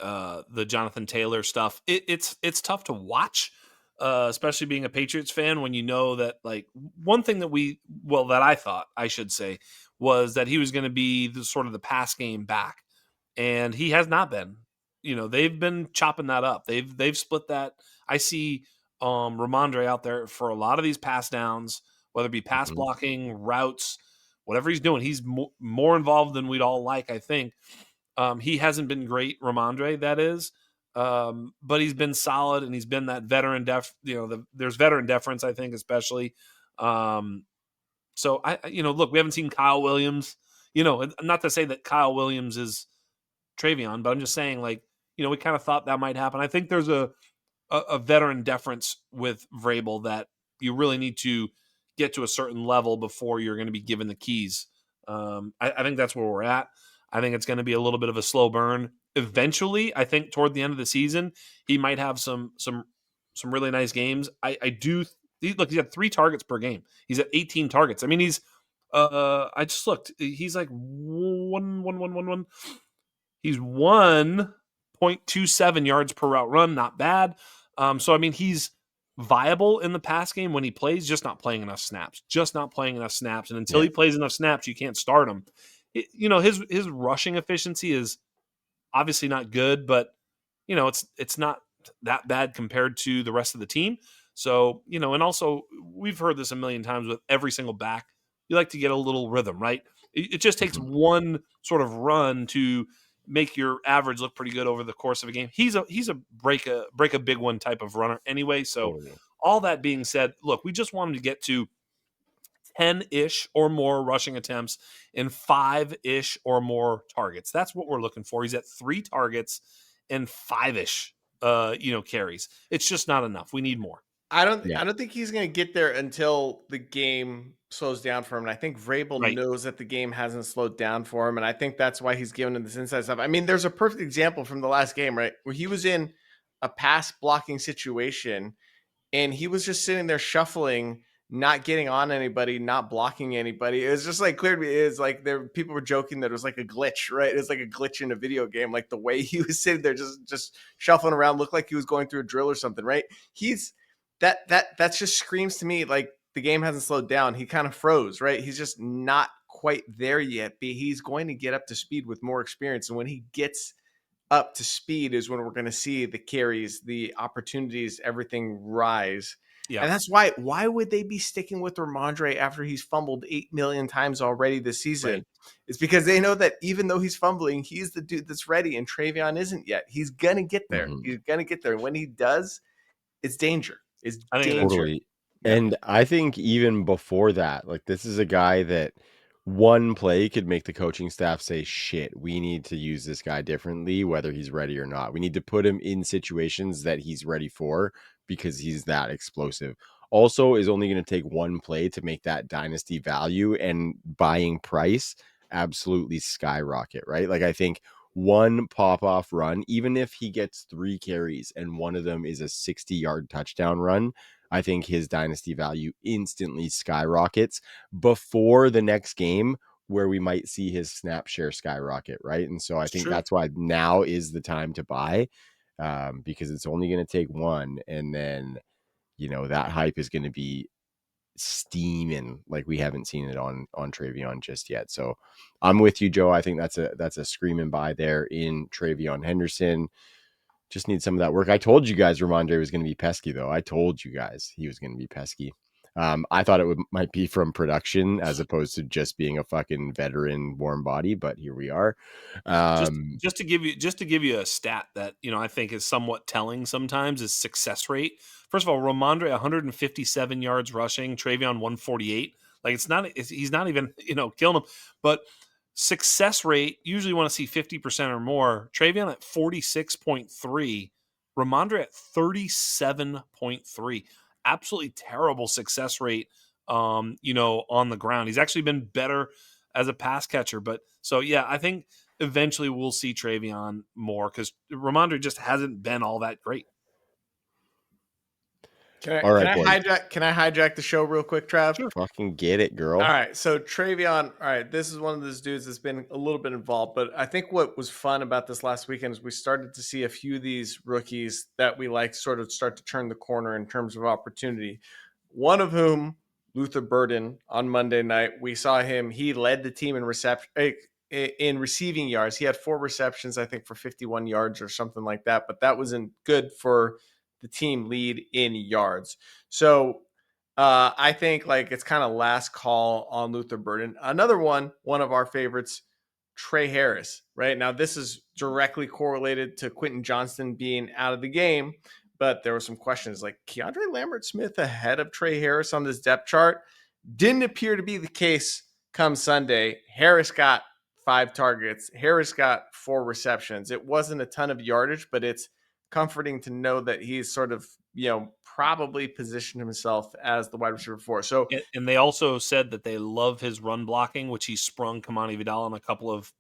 Jonathan Taylor stuff. It's tough to watch, especially being a Patriots fan when you know that like one thing that I thought I should say was that he was going to be the sort of the pass game back, and he has not been. They've been chopping that up. They've split that. I see Ramondre out there for a lot of these pass downs, whether it be pass Mhm. blocking, routes, whatever he's doing. He's more involved than we'd all like, I think. He hasn't been great, Ramondre, that is. But he's been solid, and he's been that veteran there's veteran deference, I think, especially. So look, we haven't seen Kyle Williams. Not to say that Kyle Williams is Travion, but I'm just saying, like, we kind of thought that might happen. I think there's a veteran deference with Vrabel that you really need to get to a certain level before you're going to be given the keys. I think that's where we're at. I think it's going to be a little bit of a slow burn. Eventually, I think toward the end of the season, he might have some really nice games. I do. Look, he's got 3 targets per game. He's at 18 targets. I mean, he's. I just looked. He's like 1. He's 1.27 yards per route run. Not bad. So, I mean, he's viable in the pass game when he plays, just not playing enough snaps. And until Yeah. he plays enough snaps, you can't start him. His rushing efficiency is obviously not good, but it's not that bad compared to the rest of the team. So, and also we've heard this a million times with every single back. You like to get a little rhythm, right? It just takes Mhm. one sort of run to make your average look pretty good over the course of a game. He's a break a big one type of runner anyway. So Totally. all that being said, look, we just want him to get to 10-ish or more rushing attempts and 5-ish or more targets. That's what we're looking for. He's at 3 targets and 5-ish carries. It's just not enough. We need more. I don't Yeah. I don't think he's going to get there until the game slows down for him. And I think Vrabel Right. knows that the game hasn't slowed down for him. And I think that's why he's giving him this inside stuff. I mean, there's a perfect example from the last game, right? Where he was in a pass blocking situation and he was just sitting there shuffling, not getting on anybody, not blocking anybody. It was just like clear to me. It was like people were joking that it was like a glitch, right? It was like a glitch in a video game, like the way he was sitting there just shuffling around, looked like he was going through a drill or something, right? He's that just screams to me like the game hasn't slowed down. He kind of froze, right? He's just not quite there yet, but he's going to get up to speed with more experience. And when he gets up to speed is when we're going to see the carries, the opportunities, everything rise. Yeah. And that's why would they be sticking with Ramondre after he's fumbled 8 million times already this season? Right. It's because they know that even though he's fumbling, he's the dude that's ready and Travion isn't yet. He's going to get there. Mhm. He's going to get there. And when he does, it's danger. It's I think that's danger. Totally. Yeah. And I think even before that, like this is a guy that one play could make the coaching staff say, shit, we need to use this guy differently, whether he's ready or not. We need to put him in situations that he's ready for because he's that explosive. Also, is only going to take one play to make that dynasty value and buying price absolutely skyrocket, right? Like I think one pop off run, even if he gets 3 carries and one of them is a 60-yard touchdown run, I think his dynasty value instantly skyrockets before the next game where we might see his snap share skyrocket, right? And so I it's think true. that's why now is the time to buy because it's only going to take one. And then, that hype is going to be steaming like we haven't seen it on Travion just yet. So I'm with you, Joe. I think that's a screaming buy there in Travion Henderson. Just need some of that work. I told you guys Ramondre was going to be pesky, though. I told you guys he was going to be pesky. I thought it might be from production as opposed to just being a fucking veteran warm body, but here we are. Just to give you a stat that I think is somewhat telling sometimes is success rate. First of all, Ramondre 157 yards rushing, Travion 148. Like he's not even killing him, but success rate usually want to see 50% or more. Travion at 46.3, Ramondre at 37.3. Absolutely terrible success rate. On the ground, he's actually been better as a pass catcher, but so yeah, I think eventually we'll see Travion more because Ramondre just hasn't been all that great. All right, boys. Can I hijack the show real quick, Trav? Sure. Fucking get it, girl. All right, so Travion. All right, this is one of those dudes that's been a little bit involved, but I think what was fun about this last weekend is we started to see a few of these rookies that we like sort of start to turn the corner in terms of opportunity. One of whom, Luther Burden, on Monday night, we saw him. He led the team in receiving yards. He had 4 receptions, I think, for 51 yards or something like that, but that wasn't good for the team lead in yards. So I think like it's kind of last call on Luther Burden. Another one of our favorites, Trey Harris. Right now, this is directly correlated to Quentin Johnston being out of the game, but there were some questions like Keandre Lambert-Smith ahead of Trey Harris on this depth chart. Didn't appear to be the case come Sunday. Harris got 5 targets. Harris got 4 receptions. It wasn't a ton of yardage, but it's comforting to know that he's sort of, probably positioned himself as the wide receiver 4. So, and they also said that they love his run blocking, which he sprung Kamani Vidal on a couple of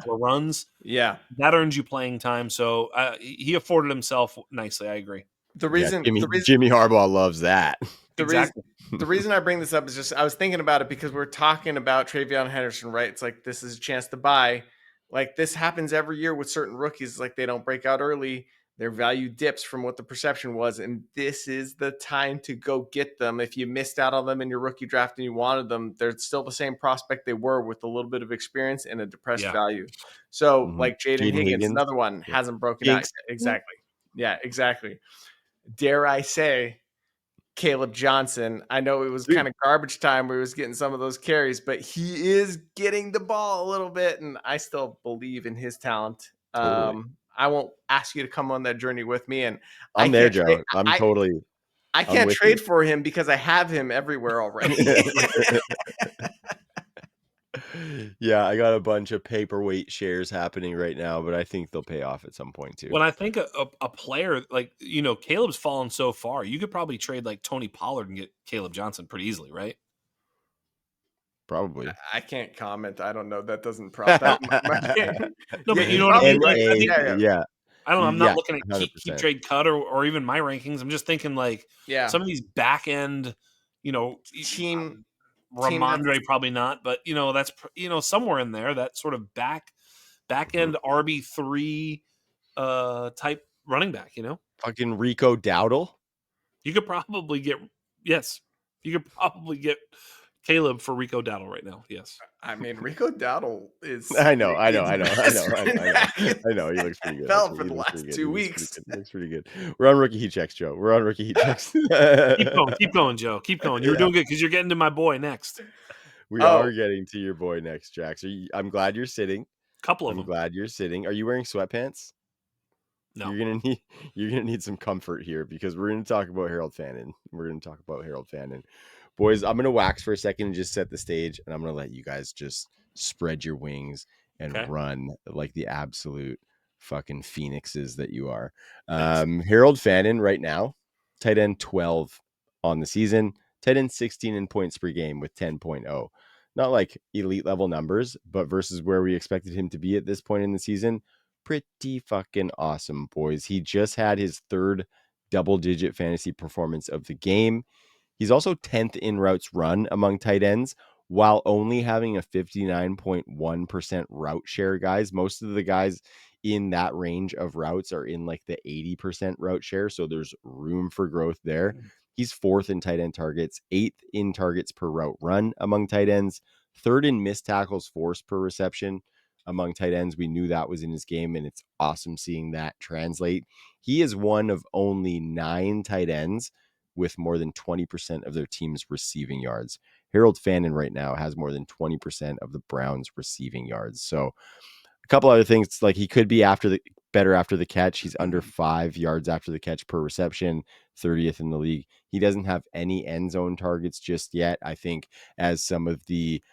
runs. Yeah, that earns you playing time. So he afforded himself nicely. I agree. Jimmy Harbaugh loves that. The reason I bring this up is just I was thinking about it because we're talking about Travion Henderson, right? It's like this is a chance to buy. Like this happens every year with certain rookies. Like they don't break out early. Their value dips from what the perception was. And this is the time to go get them. If you missed out on them in your rookie draft and you wanted them, they're still the same prospect they were with a little bit of experience and a depressed value. So like Jaden Higgins, another one, hasn't broken out yet. Exactly. Yeah, exactly. Dare I say, Caleb Johnson. I know it was kind of garbage time where he was getting some of those carries, but he is getting the ball a little bit, and I still believe in his talent. Totally. I won't ask you to come on that journey with me, and I'm there, Joe. I can't trade for him because I have him everywhere already. Yeah, I got a bunch of paperweight shares happening right now, but I think they'll pay off at some point too. When I think a player like Caleb's fallen so far, you could probably trade like Tony Pollard and get Caleb Johnson pretty easily, right? Probably. I can't comment. I don't know. That doesn't prop that. No, but you know what I mean? Like, yeah. I don't know. I'm not looking at keep trade cut or even my rankings. I'm just thinking like some of these back end, team. Ramondre probably not, but that's somewhere in there that sort of back end RB3 type running back. Fucking Rico Dowdle. You could probably get Caleb for Rico Dowdle right now. Yes. I mean, Rico Dowdle is. I know. He looks pretty good. Fell for the last 2 weeks. Looks pretty good. We're on rookie heat checks, Joe. We're on rookie heat checks. Keep going, Joe. Keep going. You're doing good because you're getting to my boy next. We are getting to your boy next, Jax. I'm glad you're sitting. Couple of them. I'm glad you're sitting. Are you wearing sweatpants? No. You're gonna need some comfort here because we're gonna talk about Harold Fannin. Boys, I'm going to wax for a second and just set the stage, and I'm going to let you guys just spread your wings and run like the absolute fucking phoenixes that you are. Harold Fannin right now, tight end 12 on the season, tight end 16 in points per game with 10.0. Not like elite level numbers, but versus where we expected him to be at this point in the season, pretty fucking awesome, boys. He just had his 3rd double-digit fantasy performance of the game. He's also 10th in routes run among tight ends while only having a 59.1% route share, guys. Most of the guys in that range of routes are in like the 80% route share. So there's room for growth there. He's 4th in tight end targets, 8th in targets per route run among tight ends, 3rd in missed tackles forced per reception among tight ends. We knew that was in his game, and it's awesome seeing that translate. He is one of only 9 tight ends with more than 20% of their team's receiving yards. Harold Fannin right now has more than 20% of the Browns' receiving yards. So a couple other things, like he could be better after the catch. He's under 5 yards after the catch per reception, 30th in the league. He doesn't have any end zone targets just yet. I think as some of the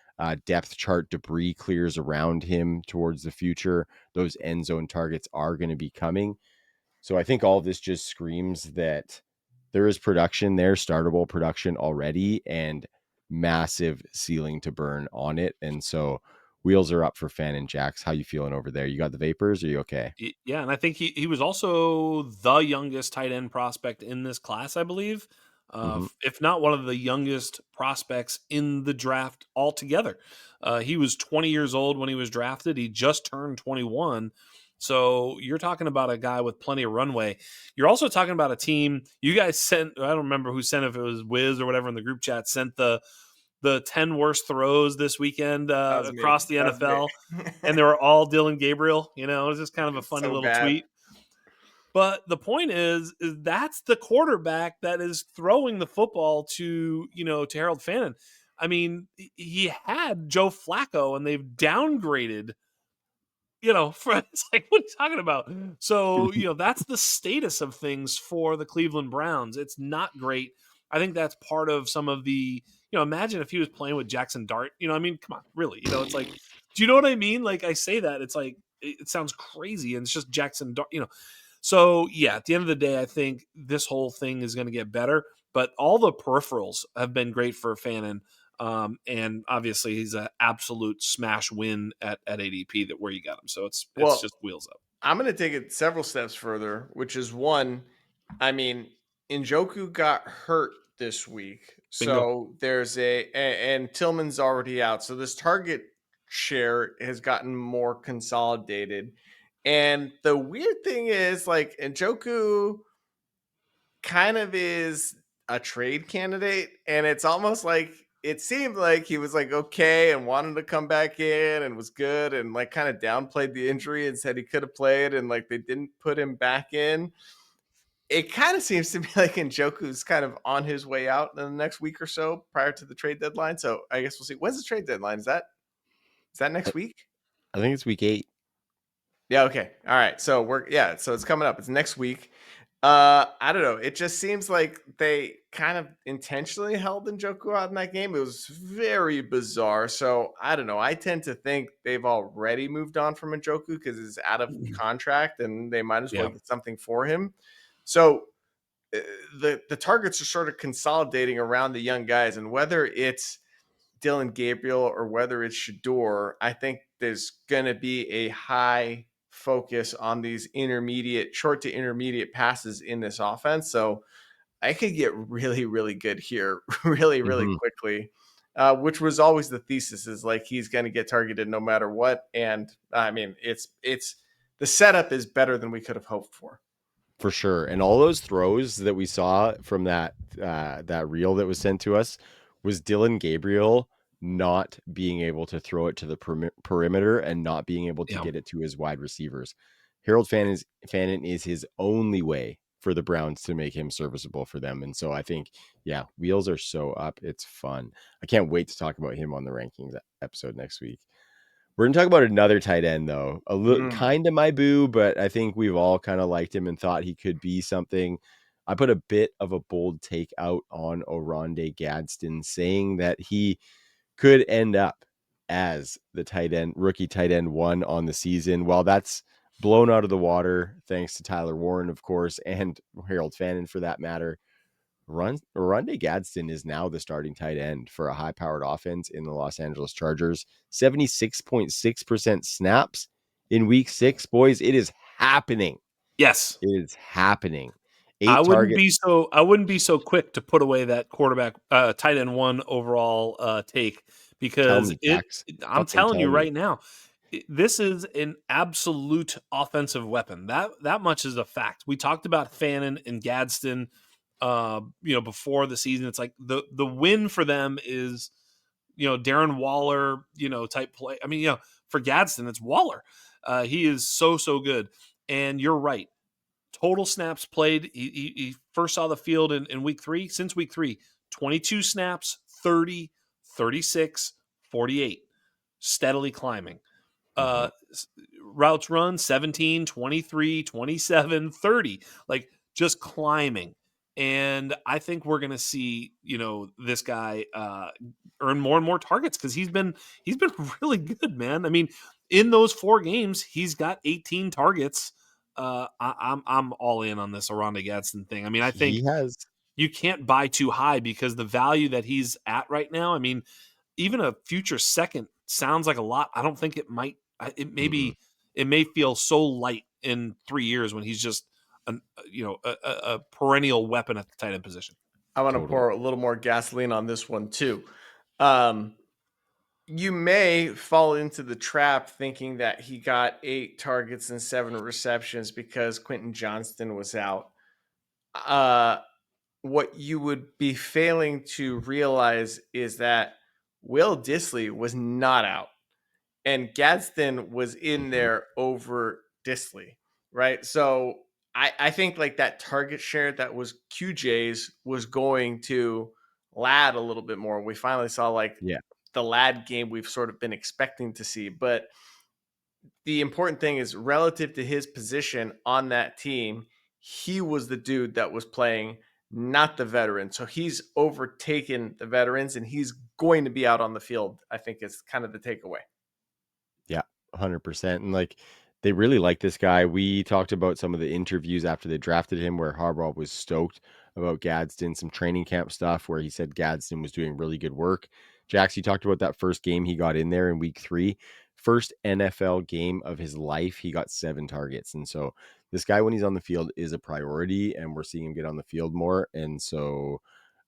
depth chart debris clears around him towards the future, those end zone targets are going to be coming. So I think all of this just screams that there is production there, startable production already, and massive ceiling to burn on it. And so wheels are up for Fan and Jax. How you feeling over there? You got the vapors? Are you okay? Yeah, and I think he was also the youngest tight end prospect in this class, I believe. If not one of the youngest prospects in the draft altogether. He was 20 years old when he was drafted. He just turned 21. So you're talking about a guy with plenty of runway. You're also talking about a team you guys sent. I don't remember who sent, if it was Wiz or whatever in the group chat, sent the 10 worst throws this weekend That was me. across the That was me. NFL, and they were all Dylan Gabriel. It was just kind of a It's funny so little bad. tweet. But the point is that's the quarterback that is throwing the football to Harold Fannin. I mean, he had Joe Flacco, and they've downgraded. It's like, what are you talking about? So, that's the status of things for the Cleveland Browns. It's not great. I think that's part of some of the, imagine if he was playing with Jackson Dart. I mean, come on, really. It's like, do you know what I mean? Like, I say that, it's like, it sounds crazy, and it's just Jackson Dart, So, yeah, at the end of the day, I think this whole thing is going to get better, but all the peripherals have been great for Fannin. And obviously he's an absolute smash win at ADP where you got him. So it's Well, just wheels up. I'm going to take it several steps further, which is one, I mean, Njoku got hurt this week. Bingo. So there's and Tillman's already out. So this target share has gotten more consolidated. And the weird thing is, like, Njoku kind of is a trade candidate. And it's almost like it seemed like he was like okay and wanted to come back in and was good and like kind of downplayed the injury and said he could have played and like they didn't put him back in. It kind of seems to me like Njoku's kind of on his way out in the next week or so prior to the trade deadline. So I guess we'll see. When's the trade deadline? Is that next week? I think it's week 8. Yeah, okay. All right. So so it's coming up. It's next week. I don't know. It just seems like they kind of intentionally held Njoku out in that game. It was very bizarre. So I don't know. I tend to think they've already moved on from Njoku because he's out of contract and they might as well Yeah. get something for him. So the targets are sort of consolidating around the young guys, and whether it's Dylan Gabriel or whether it's Shador, I think there's going to be a high focus on these short to intermediate passes in this offense. So I could get really, really good here really, really quickly, which was always the thesis, is like he's going to get targeted no matter what. And I mean, it's the setup is better than we could have hoped for. For sure. And all those throws that we saw from that reel that was sent to us was Dylan Gabriel not being able to throw it to the perimeter and not being able to get it to his wide receivers. Harold Fannin is his only way for the Browns to make him serviceable for them. And so I think, yeah, wheels are so up. It's fun. I can't wait to talk about him on the rankings episode next week. We're going to talk about another tight end, though. A little kind of my boo, but I think we've all kind of liked him and thought he could be something. I put a bit of a bold take out on Oronde Gadsden, saying that he could end up as the rookie tight end 1 on the season. While that's blown out of the water, thanks to Tyler Warren, of course, and Harold Fannin for that matter, Oronde Gadsden is now the starting tight end for a high-powered offense in the Los Angeles Chargers. 76.6% snaps in week 6. Boys, it is happening. Yes. It is happening. I wouldn't be so quick to put away that quarterback tight end 1 overall take, because I'm telling you right now, this is an absolute offensive weapon. That much is a fact. We talked about Fannin and Gadsden before the season. It's like the win for them is, Darren Waller, type play. I mean, for Gadsden, it's Waller. He is so good. And you're right. Total snaps played. He first saw the field in week 3. Since week 3, 22 snaps, 30, 36, 48, steadily climbing. Mhm. Routes run 17, 23, 27, 30, like just climbing. And I think we're going to see, this guy earn more and more targets because he's been really good, man. I mean, in those 4 games, he's got 18 targets. I'm all in on this Oronde Gadsden thing. I mean, I think He has. you can't buy too high because the value that he's at right now. I mean, even a future second sounds like a lot. I don't think it might. Mm-mm. It may feel so light in 3 years when he's just a perennial weapon at the tight end position. I want to Totally. pour a little more gasoline on this one too. Um, you may fall into the trap thinking that he got 8 targets and 7 receptions because Quentin Johnston was out. What you would be failing to realize is that Will Disley was not out, and Gadsden was in Mhm. there over Disley, right? So I think like that target share that was QJ's was going to lad a little bit more. We finally saw like Yeah. the lad game we've sort of been expecting to see, but the important thing is relative to his position on that team, he was the dude that was playing, not the veteran. So he's overtaken the veterans and he's going to be out on the field, I think is kind of the takeaway. Yeah, 100%. And like they really like this guy. We talked about some of the interviews after they drafted him where Harbaugh was stoked about Gadsden, some training camp stuff where he said Gadsden was doing really good work. Jax, you talked about that first game he got in there in week 3. First NFL game of his life, he got 7 targets. And so this guy, when he's on the field, is a priority, and we're seeing him get on the field more. And so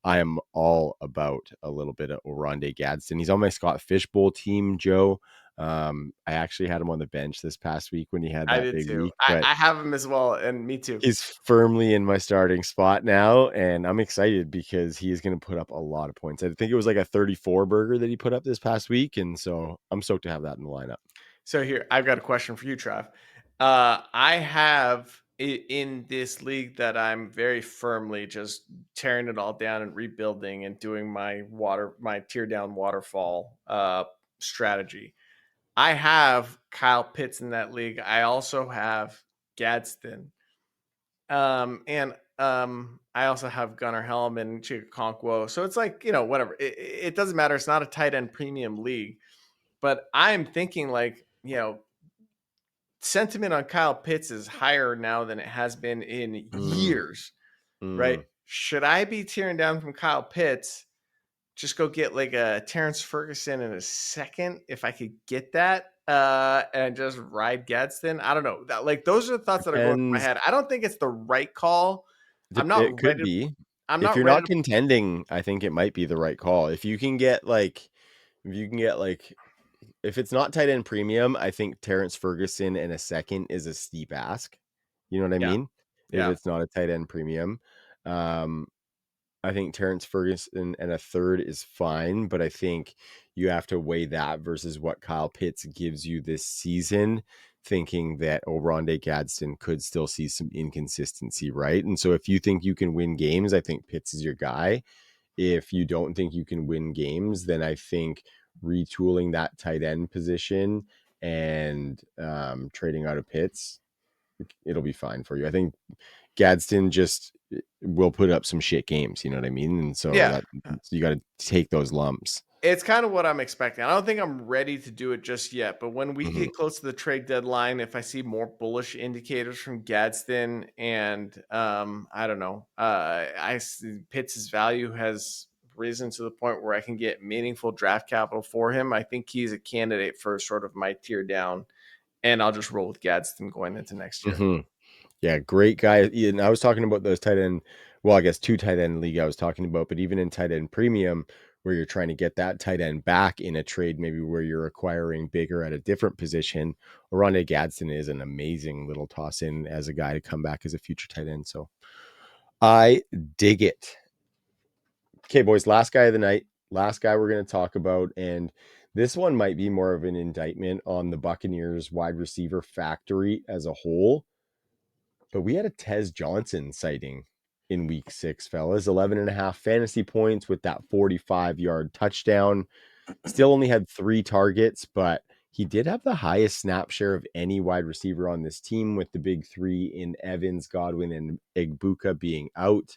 I am all about a little bit of Oronde Gadsden. He's on my Scott Fishbowl team, Joe. I actually had him on the bench this past week when he had I that did big too. week, but I have him as well, and me too. he's firmly in my starting spot now, and I'm excited because he is going to put up a lot of points. I think it was like a 34 burger that he put up this past week, and so I'm stoked to have that in the lineup. So here, I've got a question for you, Trav. I have in this league that I'm very firmly just tearing it all down and rebuilding and doing my tear down waterfall strategy. I have Kyle Pitts in that league. I also have Gadsden. And I also have Gunnar Helm and Chikakonkwo. So it's like, whatever. It doesn't matter. It's not a tight end premium league. But I'm thinking like, sentiment on Kyle Pitts is higher now than it has been in Mm, years, right? mm. Should I be tearing down from Kyle Pitts? Just go get like a Terrence Ferguson in a second if I could get that, and just ride Gadsden. I don't know. Like those are the thoughts that are going through my Depends. head. I don't think it's the right call. I'm not It could ready. be. I'm If not you're ready not to. contending, I think it might be the right call. If you can get like if it's not tight end premium, I think Terrence Ferguson in a second is a steep ask. You know what I Yeah, mean? If yeah. it's not a tight end premium. Um, I think Terrence Ferguson and a third is fine, but I think you have to weigh that versus what Kyle Pitts gives you this season, thinking that Oronde Gadsden could still see some inconsistency, right? And so if you think you can win games, I think Pitts is your guy. If you don't think you can win games, then I think retooling that tight end position and trading out of Pitts, it'll be fine for you. I think Gadsden just will put up some shit games, you know what I mean? And so Yeah. that you got to take those lumps. It's kind of what I'm expecting. I don't think I'm ready to do it just yet, but when we Mhm. get close to the trade deadline, if I see more bullish indicators from Gadsden and I don't know, I see Pitts' value has risen to the point where I can get meaningful draft capital for him. I think he's a candidate for sort of my tier down, and I'll just roll with Gadsden going into next year. Mhm. Yeah, great guy. And I was talking about those tight end. Well, I guess 2 tight end league I was talking about, but even in tight end premium, where you're trying to get that tight end back in a trade, maybe where you're acquiring bigger at a different position, Oronde Gadsden is an amazing little toss in as a guy to come back as a future tight end. So I dig it. Okay, boys, last guy of the night, last guy we're going to talk about. And this one might be more of an indictment on the Buccaneers wide receiver factory as a whole. But we had a Tez Johnson sighting in week 6, fellas. 11.5 fantasy points with that 45-yard touchdown. Still only had 3 targets, but he did have the highest snap share of any wide receiver on this team, with the big 3 in Evans, Godwin, and Igbuka being out.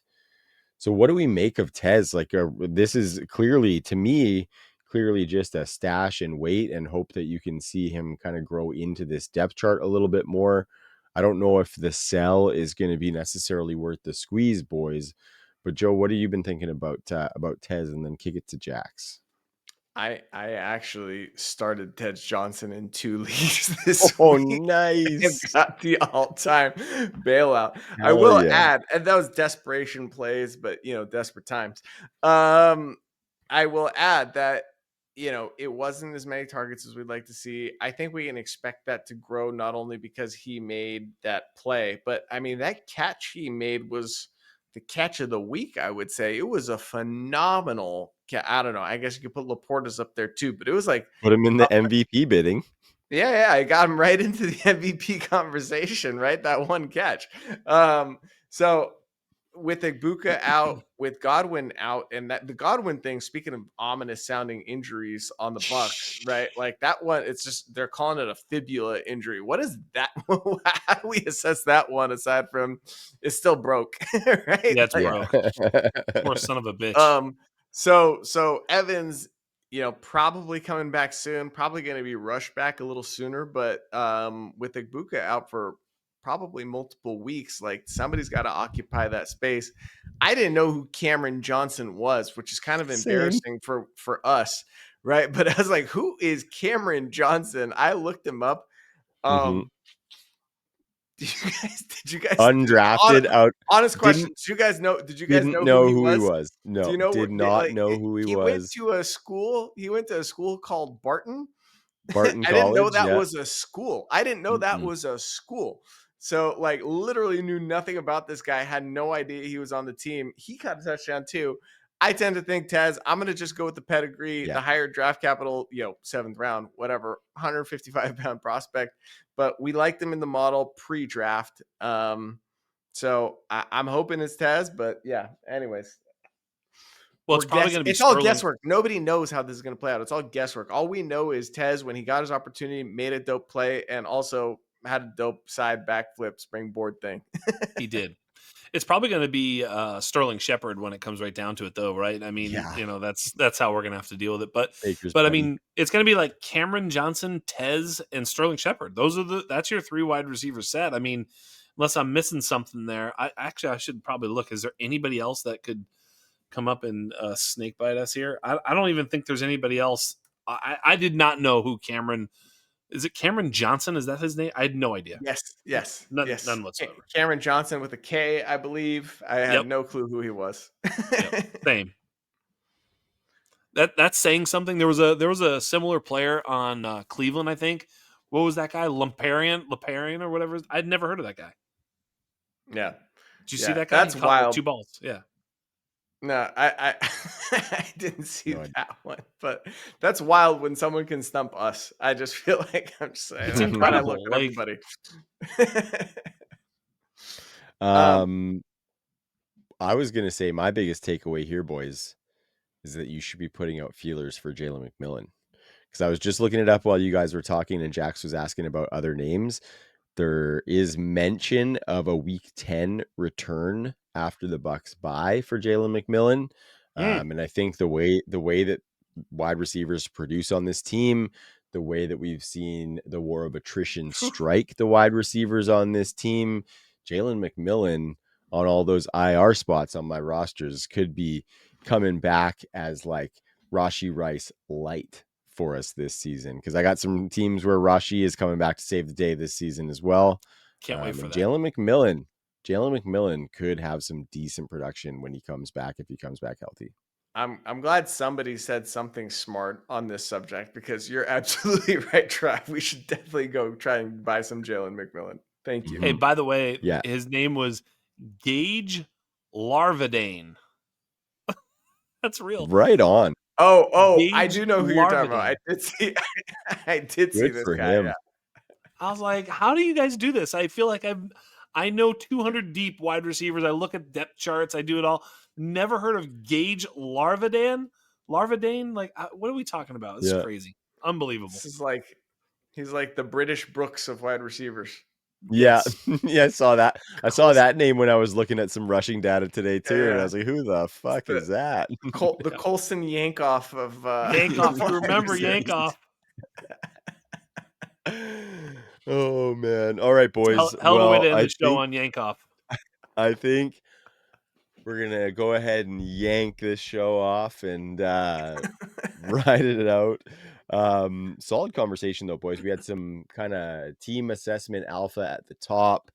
So what do we make of Tez? Like, this is clearly, to me, clearly just a stash and wait and hope that you can see him kind of grow into this depth chart a little bit more. I don't know if the sell is going to be necessarily worth the squeeze, boys. But Joe, what have you been thinking about Tez, and then kick it to Jax? I actually started Ted Johnson in 2 leagues this Oh, week. And nice. got the all-time bailout. I Hell will yeah. add, and that was desperation plays, but desperate times. I will add that it wasn't as many targets as we'd like to see. I think we can expect that to grow, not only because he made that play, but I mean, that catch he made was the catch of the week. I would say it was a phenomenal I don't know. I guess you could put Laporta's up there too, but it was like, Put him in the MVP bidding. yeah, I got him right into the MVP conversation, right? That one catch. So with Igbuka out, with Godwin out, and that the Godwin thing, speaking of ominous sounding injuries on the Bucks, right? Like that one, it's just they're calling it a fibula injury. What is that? How do we assess that one aside from it's still broke, right? Yeah, it's Like, broke. Poor son of a bitch. So Evans, probably coming back soon, probably going to be rushed back a little sooner, but with Igbuka out for probably multiple weeks, like somebody's got to occupy that space. I didn't know who Cameron Johnson was, which is kind of Same. embarrassing for us, right? But I was like, who is Cameron Johnson? I looked him up. Mhm. Did you guys Undrafted out. honest question, Didn't did you guys didn't know who know he who he was? was. Do No, you know did what not know who he he went was. to a school? He went to a school called Barton. Barton I didn't know College, that yeah. was a school. I didn't know that Mm-mm. was a school. So, like, literally knew nothing about this guy, had no idea he was on the team. He caught a touchdown too. I tend to think, Taz, I'm going to just go with the pedigree, Yeah. the higher draft capital, 7th round, whatever, 155-pound prospect. But we liked him in the model pre-draft. So I'm hoping it's Taz, but yeah, anyways. Well, it's probably going to be It's all Sterling. guesswork. Nobody knows how this is going to play out. It's all guesswork. All we know is Tez, when he got his opportunity, made a dope play and also had a dope side backflip springboard thing. He did. It's probably going to be Sterling Shepard when it comes right down to it, though, right? I mean, Yeah. that's how we're going to have to deal with it. Baker's But I buddy. mean, it's going to be like Cameron Johnson, Tez, and Sterling Shepard. That's your 3 wide receiver set. I mean, unless I'm missing something there, I should probably look. Is there anybody else that could come up and snake bite us here? I don't even think there's anybody else. I did not know who Cameron. Is it Cameron Johnson? Is that his name? I had no idea. Yes. None whatsoever. Cameron Johnson with a K, I believe. I had Yep. no clue who he was. Yep. Same. That's saying something. There was a similar player on Cleveland, I think. What was that guy? Laparian or whatever. I'd never heard of that guy. Yeah. Did you see that guy? That's He caught like wild. 2 balls. Yeah. No, I I didn't see No, that one, but that's wild when someone can stump us. I just feel like I'm just saying. It's I'm glad I looked incredible. at Like, everybody. I was gonna say my biggest takeaway here, boys, is that you should be putting out feelers for Jalen McMillan. Because I was just looking it up while you guys were talking and Jax was asking about other names. There is mention of a week 10 return after the Bucks bye for Jalen McMillan. And I think the way that wide receivers produce on this team, the way that we've seen the war of attrition strike the wide receivers on this team, Jalen McMillan on all those IR spots on my rosters could be coming back as like Rashi Rice light for us this season, because I got some teams where Rashi is coming back to save the day this season as well. can't wait for And that. Jalen McMillan could have some decent production when he comes back, if he comes back healthy. I'm glad somebody said something smart on this subject, because you're absolutely right, Trav. We should definitely go try and buy some Jalen McMillan. Thank you. Hey, by the way, Yeah. his name was Gage Larvadane. That's real. Right on. Oh, I Gage do know who you're talking about. I Larvadane. did see I did see Good this for guy. him. Yeah. I was like, how do you guys do this? I feel like I know 200 deep wide receivers. I look at depth charts. I do it all. Never heard of Gage Larvadane. Larvadane? Like, what are we talking about? This is Yeah. crazy. Unbelievable. This is like he's like the British Brooks of wide receivers. Yeah. Yes. Yeah, I saw that. I saw Close- that name when I was looking at some rushing data today too, and I Yeah. was like, "Who the fuck the- is that?" The Colson Yankoff of Yankoff. wide You remember receivers. Yankoff. Oh man! All right, boys. Hell of a way to Well, end the show on Yankoff. I think we're gonna go ahead and yank this show off and ride it out. Solid conversation though, boys. We had some kind of team assessment alpha at the top,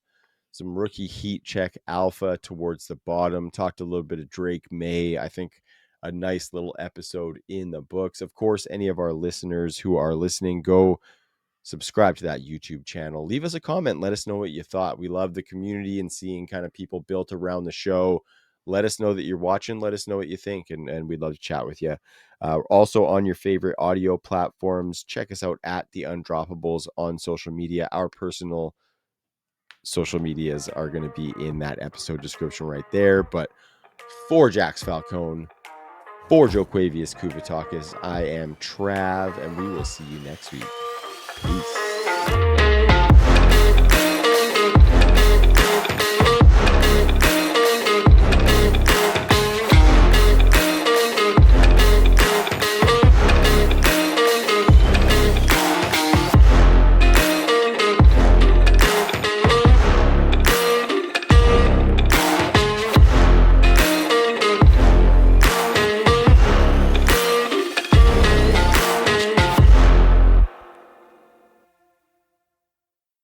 some rookie heat check alpha towards the bottom. Talked a little bit of Drake May. I think a nice little episode in the books. Of course, any of our listeners who are listening, go subscribe to that YouTube channel. Leave us a comment. Let us know what you thought. We love the community and seeing kind of people built around the show. Let us know that you're watching. Let us know what you think, and we'd love to chat with you. Also on your favorite audio platforms, check us out at The Undroppables on social media. Our personal social medias are going to be in that episode description right there. But for Jax Falcone, for Joe Quavius Kuvatakis, I am Trav, and we will see you next week. Peace.